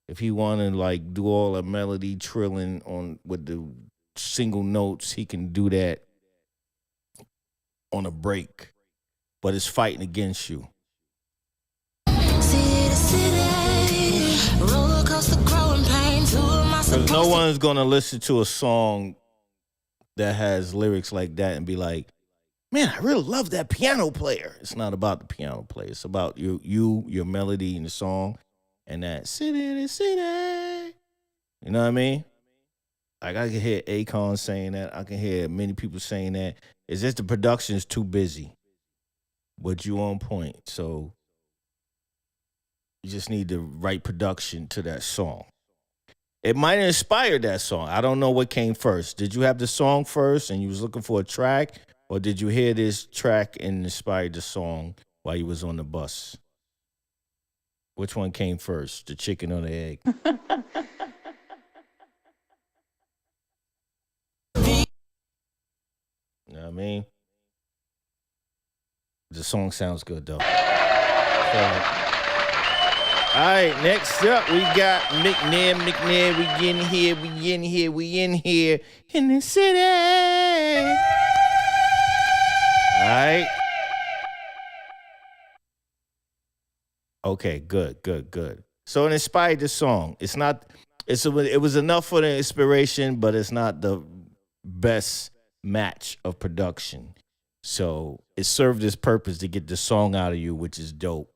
If he wanna like do all the melody trilling on with the single notes, he can do that on a break. But it's fighting against you. Because no one's gonna listen to a song that has lyrics like that and be like, man, I really love that piano player. It's not about the piano player. It's about your melody in the song. and that city in the city. You know what I mean? Like I can hear Akon saying that. I can hear many people saying that. It's just the production is too busy. But you on point. So you just need the right production to that song. It might have inspired that song. I don't know what came first. Did you have the song first and you was looking for a track? Or did you hear this track and inspired the song while you was on the bus? Which one came first, the chicken or the egg? You know what I mean? The song sounds good, though. So, all right, next up, we got McNair. We in here in the city. All right. Okay, good. So it inspired the song. It was enough for the inspiration, but it's not the best match of production. So it served its purpose to get the song out of you, which is dope.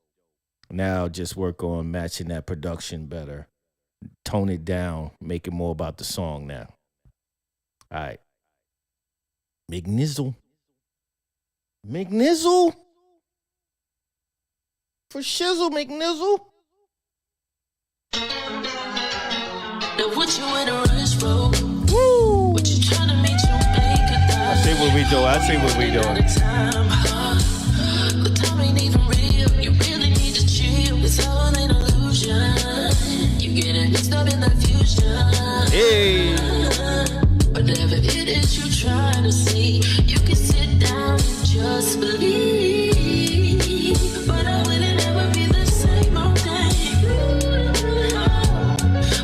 Now just work on matching that production better. Tone it down, make it more about the song now. All right. McNizzle. For shizzle, McNizzle. Now what you in a rush for? Woo! What you trying to make you make a dime? I see what we doing. The time ain't even real. You really need to chill. It's all an illusion. You getting mixed up in the fusion. Hey. Whatever it is you trying to see, you can sit down and just believe. But I wouldn't ever be the same old thing.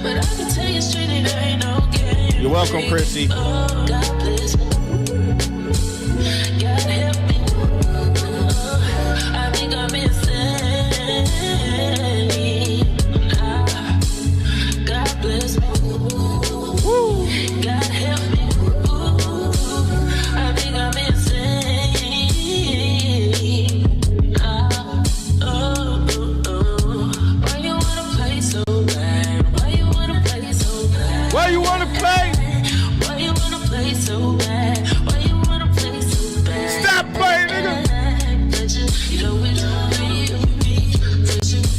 But I can tell you straight, it ain't no game. You're welcome, Chrissy. Oh, God bless me. God help me. I think I'm insane. God bless me. God help me. I think I'm insane. Why you wanna play so bad? Why you wanna play so bad? Why you wanna play? Why you wanna play so bad? Why you wanna play so bad? Stop playing, nigga. You know it's real.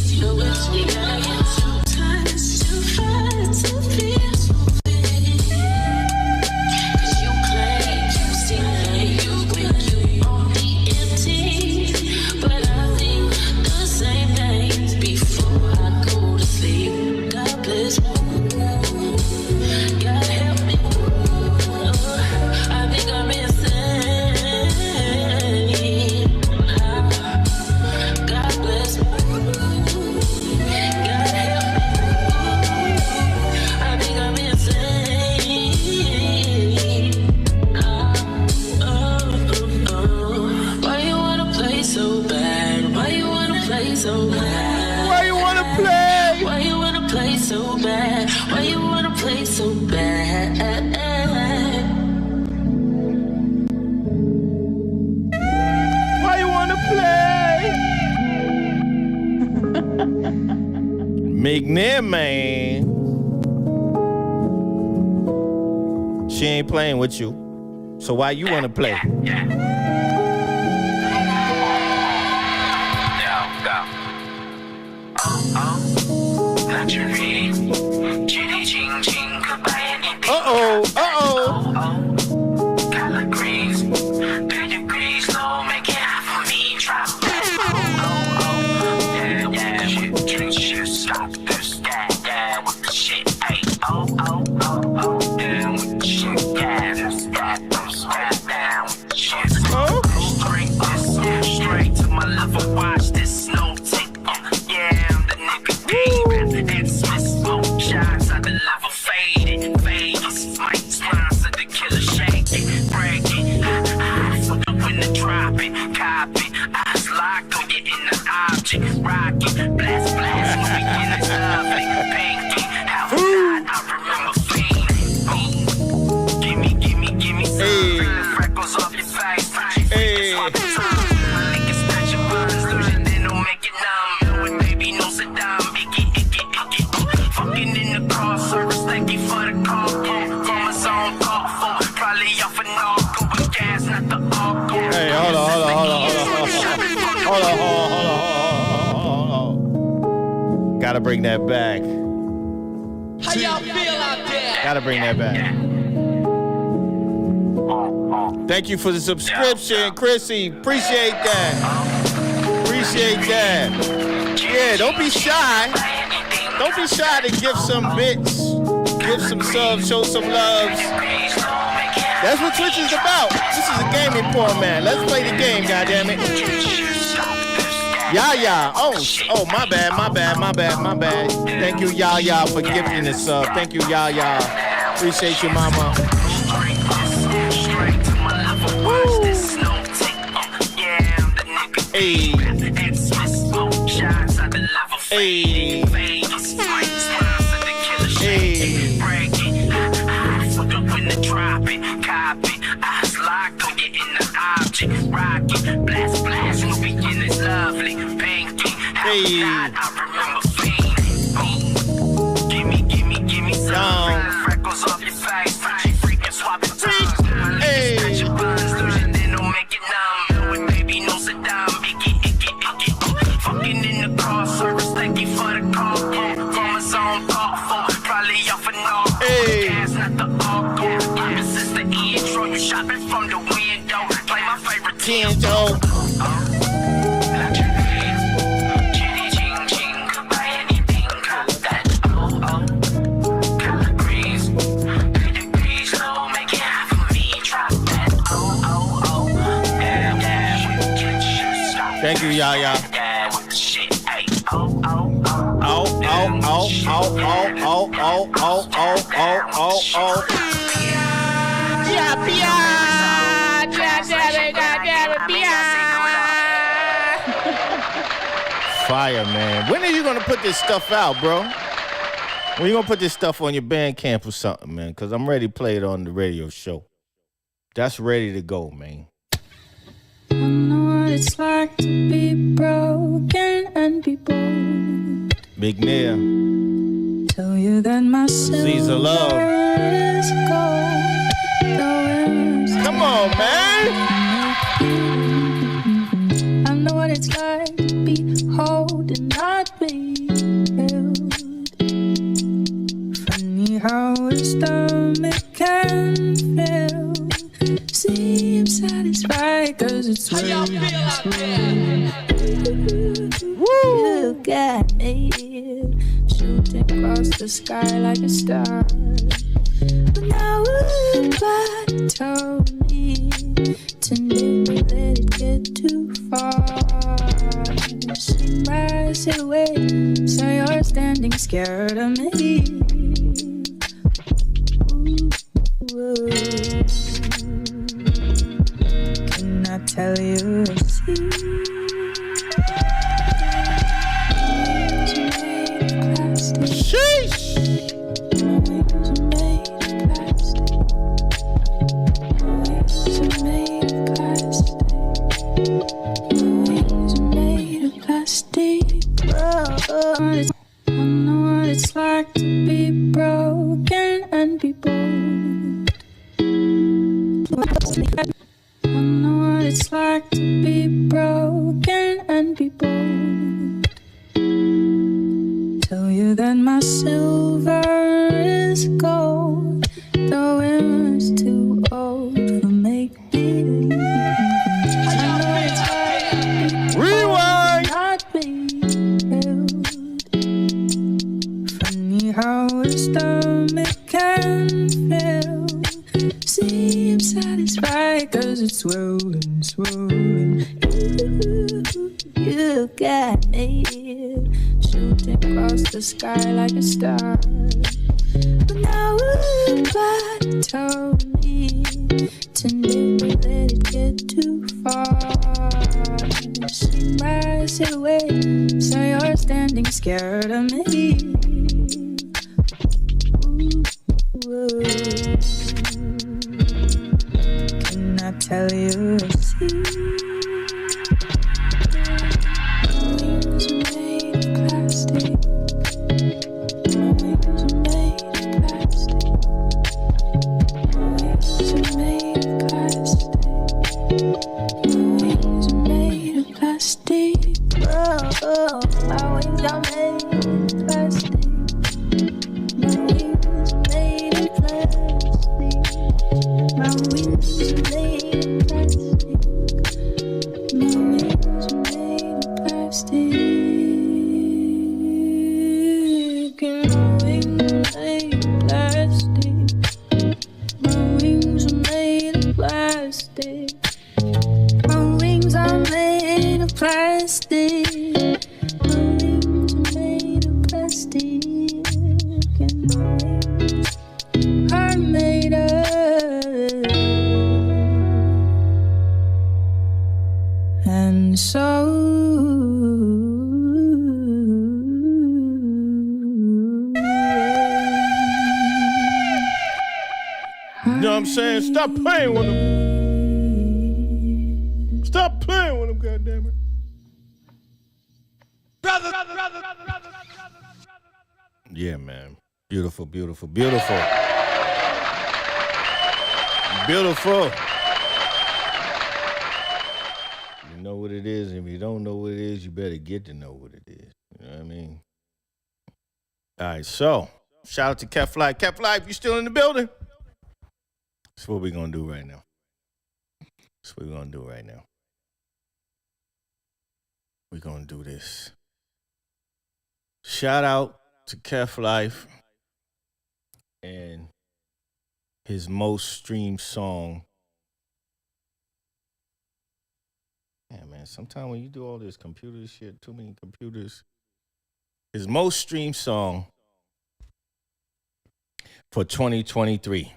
You know it's we gotta get too tight, too fast, too fierce. Cause you claim, you see, you win, you only empty. But I think the same things before I go to sleep. God bless me. God help me. I think I'm insane. God bless me. God help me. I think I'm insane. Why you wanna play so bad? Why you wanna play so bad? Why you wanna play? Why you wanna play so bad? Why you wanna play so bad? Why you wanna play? McNair, man. She ain't playing with you. So why you wanna play? Straight to my level, watch this, no take. Yeah, I'm the nigga, baby. It's my smoke shots, I the level faded. Vegas, mics, Gotta bring that back. How y'all feel out there? Gotta bring that back. Thank you for the subscription, Chrissy. Appreciate that. Appreciate that. Yeah, don't be shy. Don't be shy to give some bits, give some subs, show some loves. That's what Twitch is about. This is a gaming format. Let's play the game, goddammit. Yaya. Oh, my bad. Thank you, Yaya, for gifting the sub. Thank you, Yaya. Appreciate you, mama. Woo. Hey. Hey. Hey. Gimme some. Freckles off your face. Freaking swapping tongues. Hey. Scratch your buns, losing, then don't make it numb. With baby, no Saddam. Icky. Fucking in the car service, thank you for the call. Chromosome thoughtful, probably off and all. Hey. Gas, not the alcohol. This is the intro. You shopping from the window. Play my favorite Tinto. Thank you, Yaya. Fire, man. When are you gonna put this stuff out, bro? When you gonna put this stuff on your Bandcamp or something, man? Because I'm ready to play it on the radio show. That's ready to go, man. I know what it's like to be broken and be bold. Big Nia. Tell you that my Caesar Love. is gold. Come on, man. I know what it's like to be whole and not be held. Funny how a stomach can feel. Seems satisfied cause it's real. How y'all feel out there? You got me shooting across the sky like a star. But now everybody told me to never let it get too far. See my silhouette, so you're standing scared of me. Ooh. Can I tell you a secret? Sheesh! I know what it's like to be broken and be bold. I know what it's like to be broken and be bold. Tell you that my silver is gold, though it was too old for make-believe. Rewind! Not be held. Funny how a stomach can feel. Seems satisfied cause it's swollen. You got me shooting across the sky like a star. But now everybody told me to never let it get too far. See my silhouette, so you're standing scared of me. Ooh. Can I tell you a secret? Wings are made of plastic. Wings are made of plastic. Wings are made of plastic. Wings are made of plastic. Oh, my wings are made I'm saying? Stop playing with them. Stop playing with them, goddammit. Yeah, man. Beautiful, beautiful, beautiful. Beautiful. You know what it is, and if you don't know what it is, you better get to know what it is. You know what I mean? All right, so shout out to Cat Fly. Cat Fly, if you still in the building, that's what we're going to do right now. That's what we're going to do right now. We're going to do this. Shout out to Kef Life and his most streamed song. Yeah, man, sometimes when you do all this computer shit, too many computers. His most streamed song for 2023.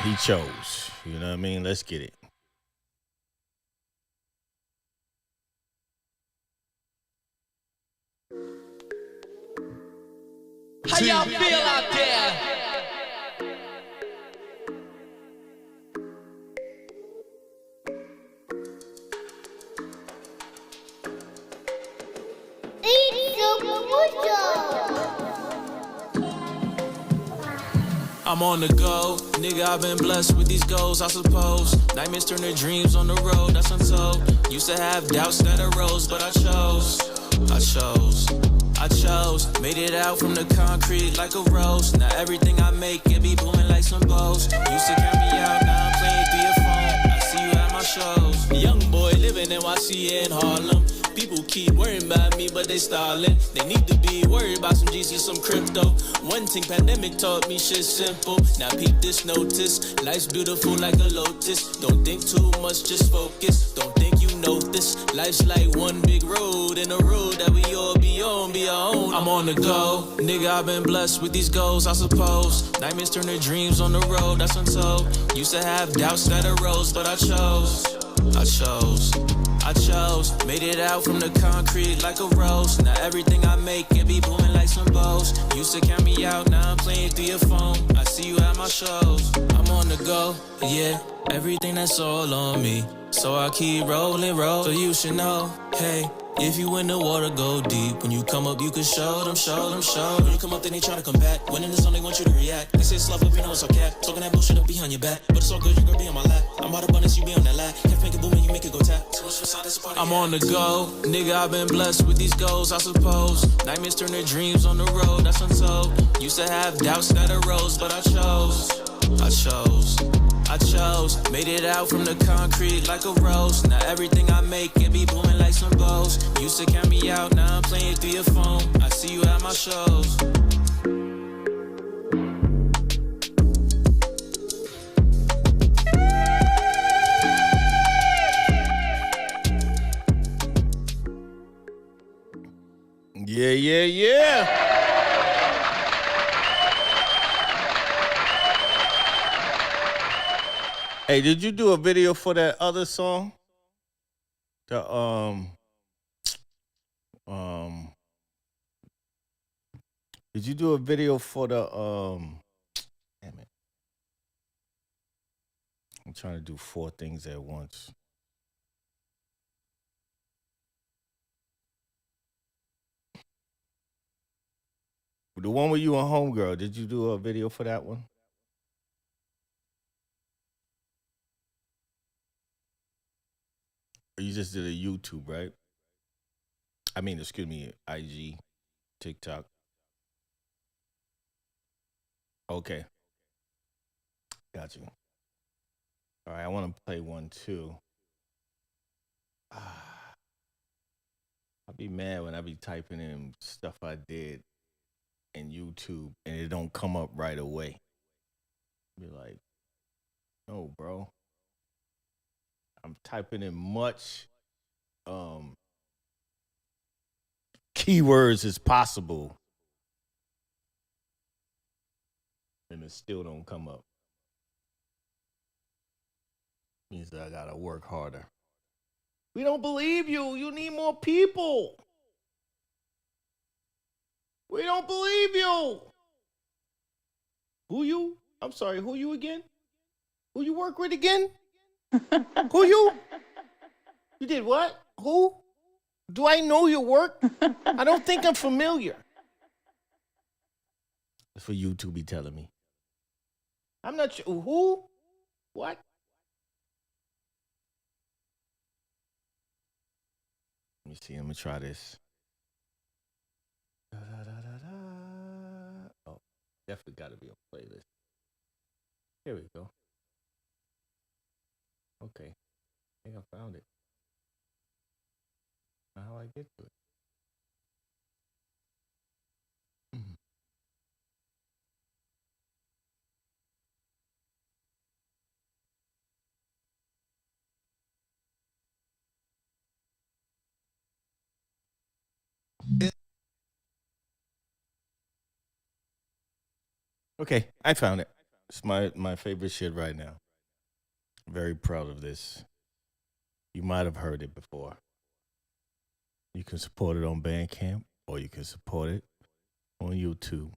He chose. You know what I mean? Let's get it. How y'all feel out there? I'm on the go, nigga, I've been blessed with these goals, I suppose. Nightmares turn to dreams on the road, that's untold. Used to have doubts that arose, but I chose. Made it out from the concrete like a rose. Now everything I make, it be blooming like some bows. Used to count me out, now I'm playing through your phone. I see you at my shows. Young boy living in YC in Harlem. People keep worrying about me, but they stalling. They need to be worried about some G's and some crypto. One thing pandemic taught me shit simple. Now peep this notice. Life's beautiful like a lotus. Don't think too much, just focus. Don't think you know this. Life's like one big road, and a road that we all be on, be our own. I'm on the go. Nigga, I've been blessed with these goals, I suppose. Nightmares turn to dreams on the road, that's untold. Used to have doubts that arose, but I chose. Made it out from the concrete like a rose. Now everything I make, it be blooming like some bows. Used to count me out, now I'm playing through your phone. I see you at my shows. I'm on the go, yeah. Everything that's all on me. So I keep rolling. So you should know, hey. If you in the water, go deep. When you come up, you can show them. When you come up, then they try to come back. When in the zone, they want you to react. They say slow, but we know it's all cap. Talking that bullshit up behind your back. But it's all good, you gon' be on my lap. I'm out of abundance, you be on that lap. Can't make it boom and you make it go tap. I'm on the go. Nigga, I've been blessed with these goals, I suppose. Nightmares turn to dreams on the road, that's untold. Used to have doubts that arose, but I chose. Made it out from the concrete like a rose. Now everything I make, it be blooming like some bows. Used to count me out, now I'm playing through your phone. I see you at my shows. Yeah. Hey, did you do a video for that other song? The Did you do a video for the damn it. I'm trying to do 4 things at once. The one with you and Homegirl, did you do a video for that one? Or you just did a YouTube, right? I mean, excuse me, IG, TikTok. Okay. Got you. All right, I want to play one too. I'll be mad when I be typing in stuff I did in YouTube and it don't come up right away. Be like, no, bro. I'm typing in much keywords as possible. And it still don't come up. Means that I gotta work harder. We don't believe you. You need more people. We don't believe you. Who you? I'm sorry, who you again? Who you work with again? Who you? You did what? Who? Do I know your work? I don't think I'm familiar. That's for you to be telling me. I'm not sure. Who? What? Let me see. I'm going to try this. Oh, definitely got to be a playlist. Here we go. Okay. I think I found it. Now how I get to it? Okay, I found it. It's my favorite shit right now. Very proud of this. You might have heard it before. You can support it on Bandcamp or you can support it on YouTube.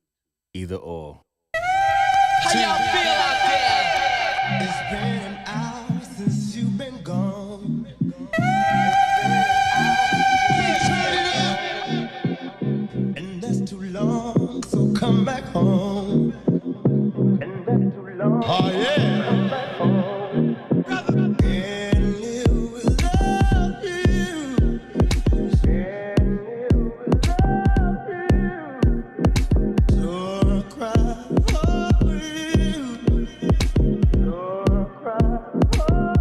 Either or. How y'all feel out there? It's been an hour since you've been gone. And that's too long, so come back home. And that's too long. Oh yeah. Come back home. And it will love you. And it will love you. So I'll cry over you. So I'll cry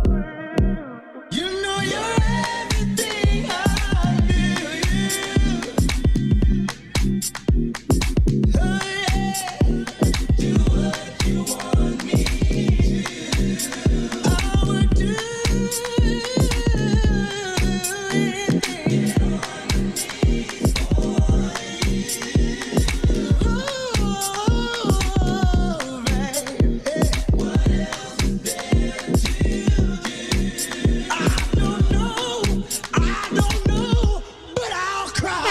over you. You know you're everything I feel you. Oh yeah. Do what you want me to. I would do anything on my knees for you. Oh, baby. What else is there to do? I don't know, but I'll cry.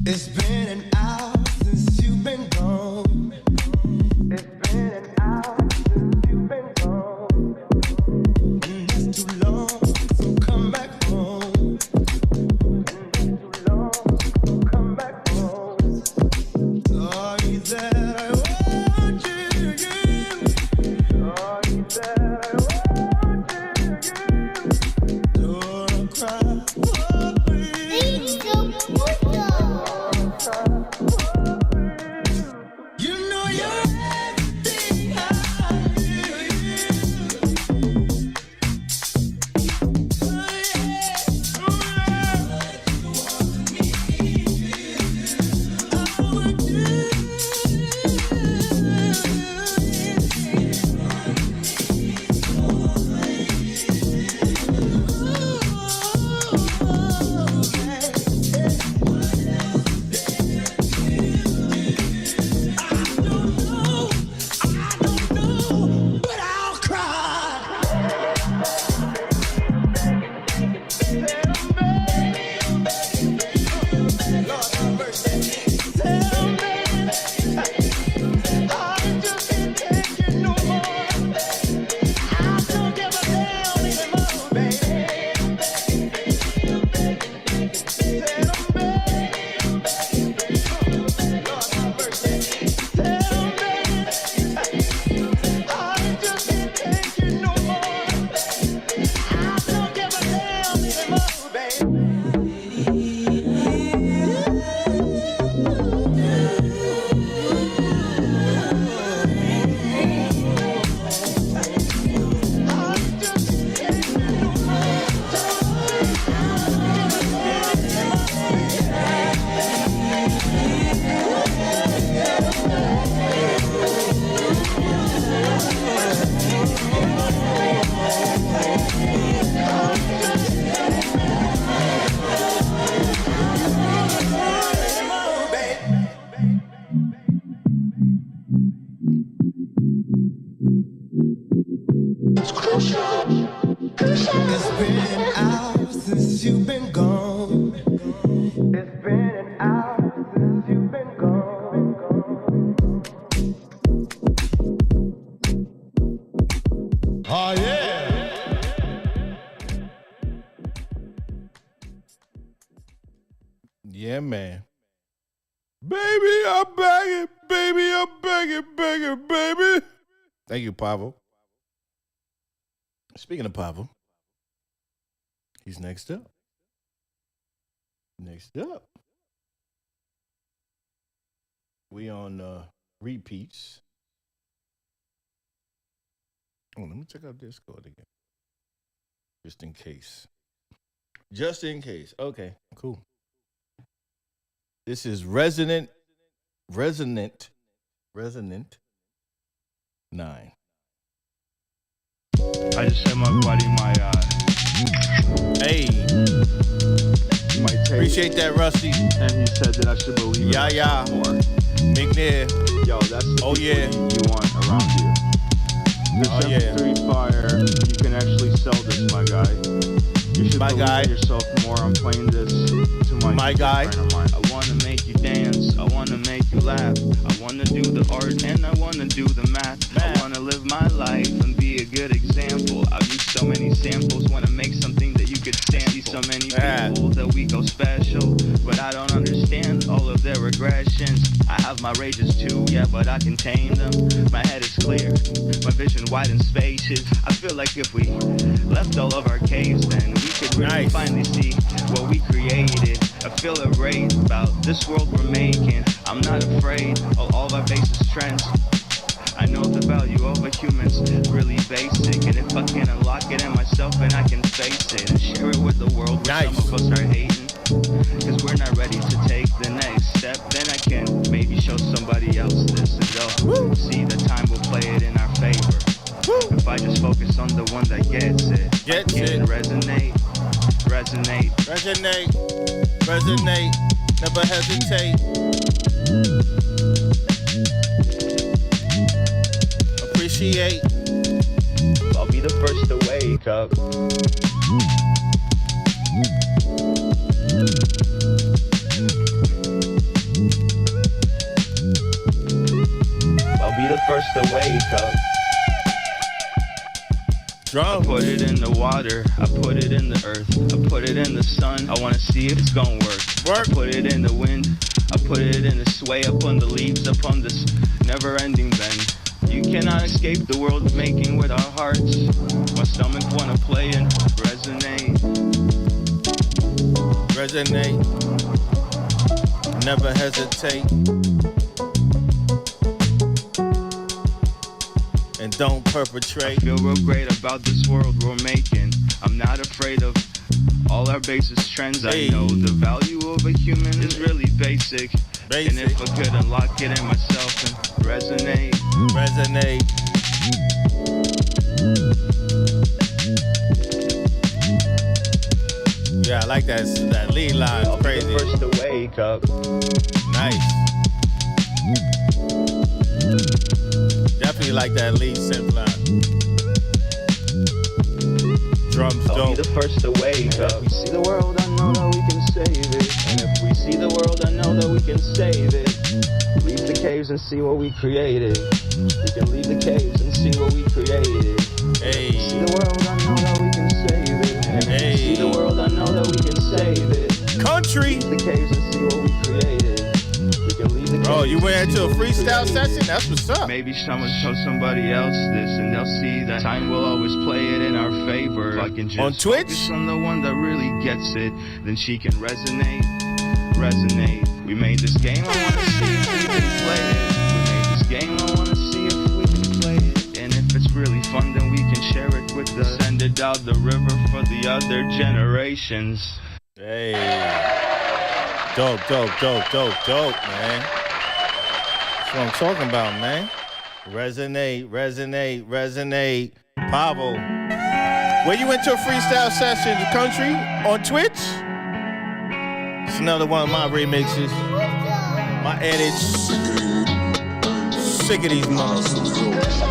It's been an hour since you've been gone. It's been an hour since you've been gone. And that's too long, so come back home. And that's too long, so come back home. Sorry that I want you again. Sorry that I want you again. Don't cry over you. Yeah, man. Baby, I'm begging. Baby, I'm begging, baby. Thank you, Pavel. Speaking of Pavel, he's next up. We on repeats. Oh, let me check out Discord again. Just in case. Okay, cool. This is Resonant 9. I just sent my buddy my Hey. Appreciate that, Rusty. And he said that I should believe it. Yeah. McNair. Yo, that's the Oh, yeah. you want around you. This MP3 fire, you can actually sell this, my guy. You should believe in yourself more. I'm playing this to my guy. Friend of mine. I want to make you dance. I want to make you laugh. I want to do the art and I want to do the math. I want to live my life and be a good example. I've used so many samples. Want to make something that you could stand. See so many people that we go special, but I don't understand all of their regressions. I have my rages too, yeah, but I can tame them. My head is clear, my vision wide and spacious. I feel like if we left all of our caves, then we could really finally see what we created. I feel irate about this world we're making. I'm not afraid of all of our basis trends. I know the value of a human's really basic, and if I can unlock it in myself and I can face it and share it with the world, where some of us are hating, cause we're not ready to take the next step, then I can maybe show somebody else this and they'll see that time will play it in our favor. If I just focus on the one that gets it, resonate, never hesitate. Appreciate. I'll be the first to wake up. I'll be the first to wake up. I put it in the water, I put it in the earth, I put it in the sun, I wanna see if it's gonna work. I put it in the wind, I put it in the sway upon the leaves, upon this never-ending bend. You cannot escape the world making with our hearts. My stomach wanna play and resonate. Never hesitate. And don't perpetrate. I feel real great about this world we're making. I'm not afraid of all our basis trends. I know the value of a human is really basic. And if I could unlock it in myself and resonate. Yeah, I like that lead line. I'll Crazy. be the first to wake up. Nice. Definitely like that lead synth line. Drums I'll dope. be the first to wake up. If we see the world, I know that we can save it. And if we see the world, I know that we can save it. Leave the caves and see what we created. We can leave the caves and see what we created. Hey. If we see the world, I know that we can save it. And if we see the world, I know that we can save it. Country. Leave the caves and see what we created. We can leave the caves. Oh, you went into a freestyle session? That's what's up. Maybe someone show somebody else this and they'll see that time will always play it in our favor. If I can just on Twitch? focus on the one that really gets it, then she can resonate. We made this game, I wanna see if we can play it. We made this game, I wanna see if we can play it. And if it's really fun, then we can share it with us. Send it down the river for the other generations. Hey. Dope, man. That's what I'm talking about, man. Resonate. Pavel. Where you went to a freestyle session in the country? On Twitch? It's another one of my remixes. My edits. Sick of these motherfuckers.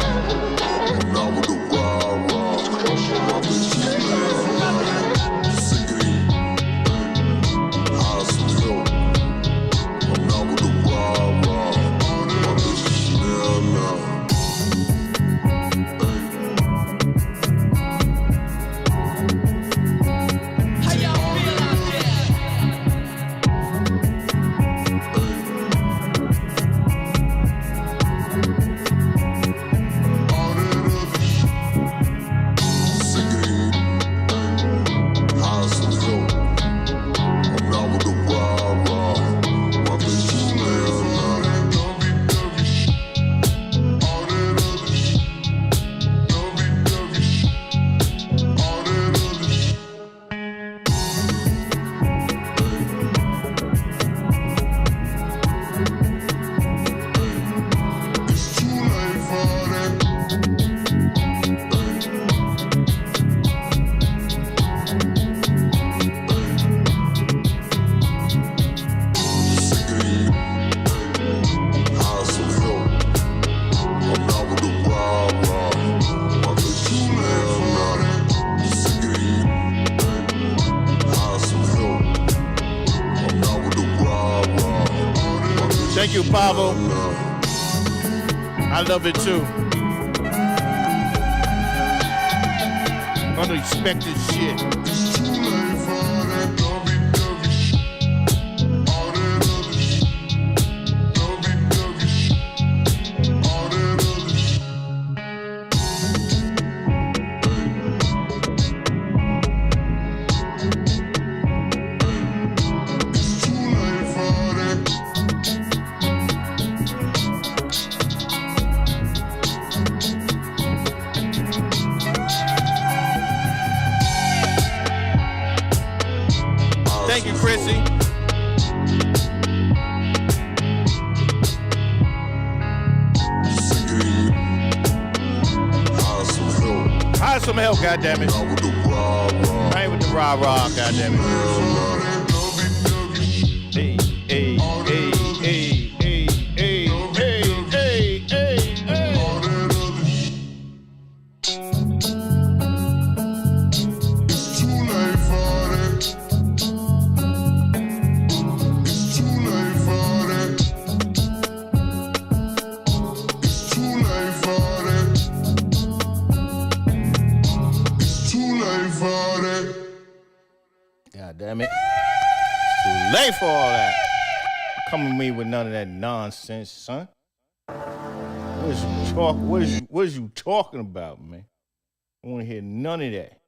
Thank you, Pablo. I love it too. Unexpected shit. Thank you, Chrissy. Hire some help, goddammit. I ain't with the rah-rah, goddammit. Hey, hey, hey, hey, hey, hey, hey, hey, hey, hey. It's too late for that. It's too late for that. It's too late for that. It's too late for that. God damn it. Too late for all that. Come with me with none of that nonsense, son. What is you talking about, man? I want to hear none of that.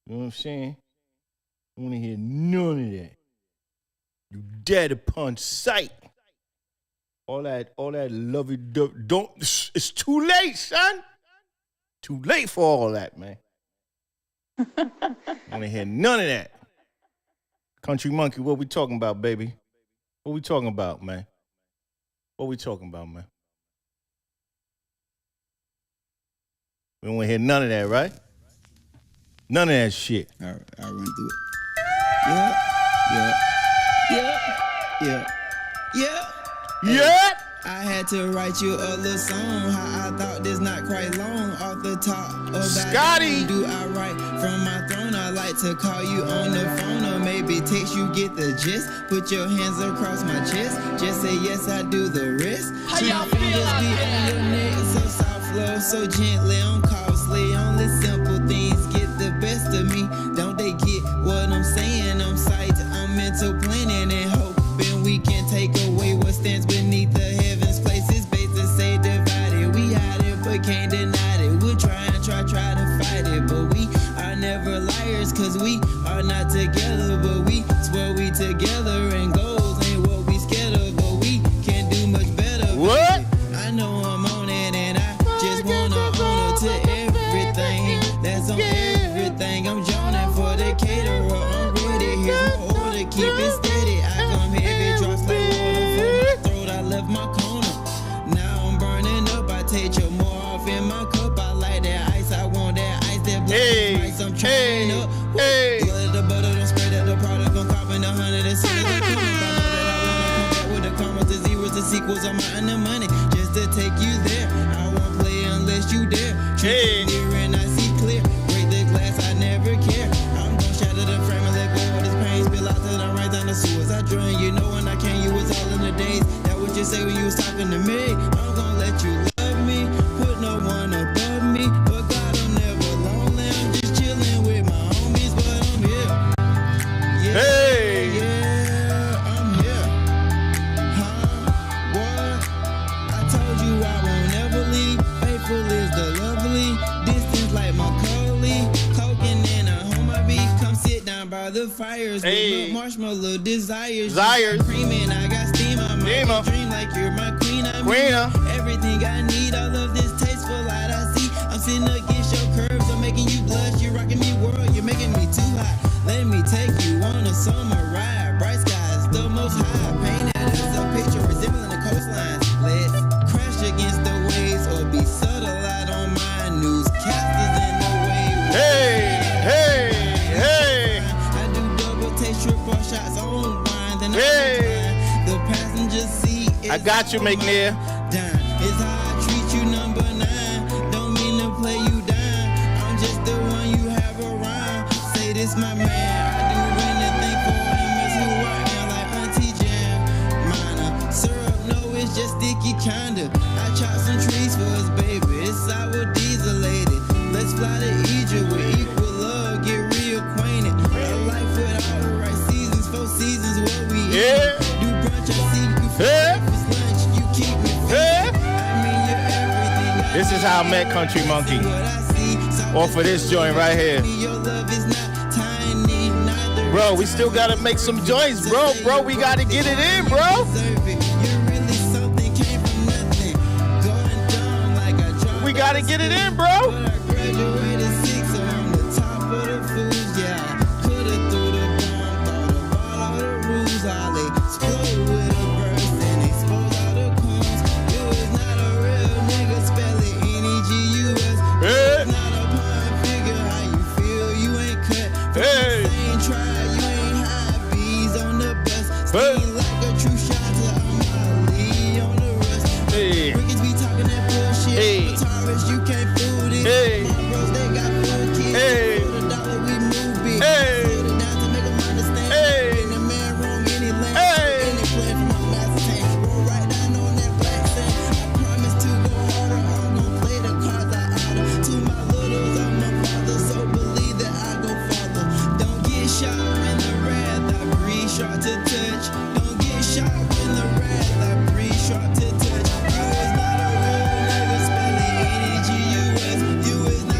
You know what I'm saying? I want to hear none of that. You dead upon sight. All that lovey don't. It's too late, son. Too late for all that, man. I want to hear none of that. Country Monkey, what we talking about, baby? What we talking about, man? What we talking about, man? We don't want to hear none of that, right? None of that shit. I'll run through it. Yeah, yeah, yeah, yeah, yeah. Yeah. I had to write you a little song. How I thought this not quite long. Off the top of Scotty. Do I write from my throne? I like to call you on the phone or maybe text you, get the gist. Put your hands across my chest. Just say yes, I do the rest. How y'all feel out be there? on your neck, so soft, love, so gently, on costly. Only simple things get the best of me. Don't they get what I'm saying? I'm sight, I'm mental planning and hoping we can take away what stands beneath the heavens. Places based to say divided. We hide it but can't deny it. We'll try to fight it, but we are never liars, cause we are not together, but we swear we together, and goals ain't what we scared of, but we can do much better. What? I know I'm on it, and I just wanna own it to everything. That's on everything. I'm joining for the caterer. I'm ready. Here's my order. Keep it steady. I come heavy, drops like water from my throat. I left my corner. Now I'm burning up. I take your more off in my cup. I like that ice. I want that ice that blows ice. I'm trying up. Blood the butter, don't spread out the product. I'm copping 100 as soon as I come up. I know that I wanna come back with the commas, the zeros, the sequels. I'm out in the money just to take you there. I won't play unless you dare. Treat me near and I see clear. Break the glass, I never care. I'm gonna shatter the frame and let go of this pain. Spill out till I'm right down the sewers. I drown, you know when I can. You was all in the days. That what you say when you was talking to me. I'm gonna let you love me. Put no one above me. But God, I'm never lonely. I'm just chilling with my homies, but I'm here. Yeah, yeah, I'm here. What? I told you I won't ever leave. Faithful is the lovely. Distance like my colleague. Coking in a home I be. Come sit down by the fires. With my marshmallow desires. Creaming, I got steam. I might dream like you're my queen. I mean, everything I need. All of this tasteful light I see. I'm sitting against your curves. I'm making you blush. You're rocking me world. You're making me too hot. Let me take you on a summer ride. Bright skies, the most high. Painted as a picture resembling the coastlines. Let's crash against the waves or be subtle out on my newscasters in the wave. I do double take triple shots on wine. Then the passenger seat is I got you, McNair. down. It's how I treat you, number 9. Don't mean to play you down. I'm just the one you have around. Say this my man. I do anything for him. It's who I am, like Auntie Jam. Minor syrup was just sticky kinda. I chopped some trees for us, baby. It's sour dieselated. Let's fly to Egypt with equal love, get reacquainted. A life without the right seasons, 4 seasons what we eat. Do brunch, I see you for breakfast, lunch. You keep me fit. I mean, you're everything. This is how I met Country Monkey. Off of this joint right here. Bro, we still gotta make some joints, bro. Bro, we gotta get it in, bro. We gotta get it in, bro.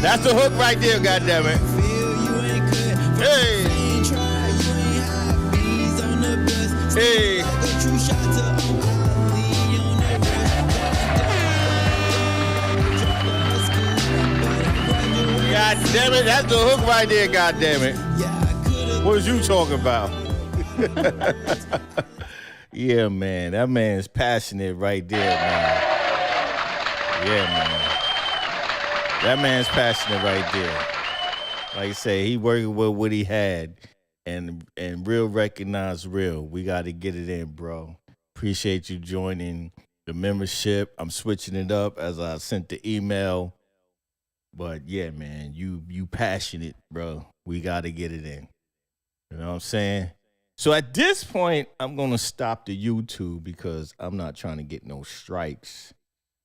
That's the hook right there, goddammit. Hey. Hey. God damn it, that's the hook right there, god damn it. What was you talking about? Yeah, man, that man's passionate right there, man. Yeah, man. That man's passionate right there. Like I say, he working with what he had, and real recognize real. We got to get it in, bro. Appreciate you joining the membership. I'm switching it up as I sent the email. But yeah, man, you passionate, bro. We got to get it in. You know what I'm saying? So at this point, I'm going to stop the YouTube because I'm not trying to get no strikes.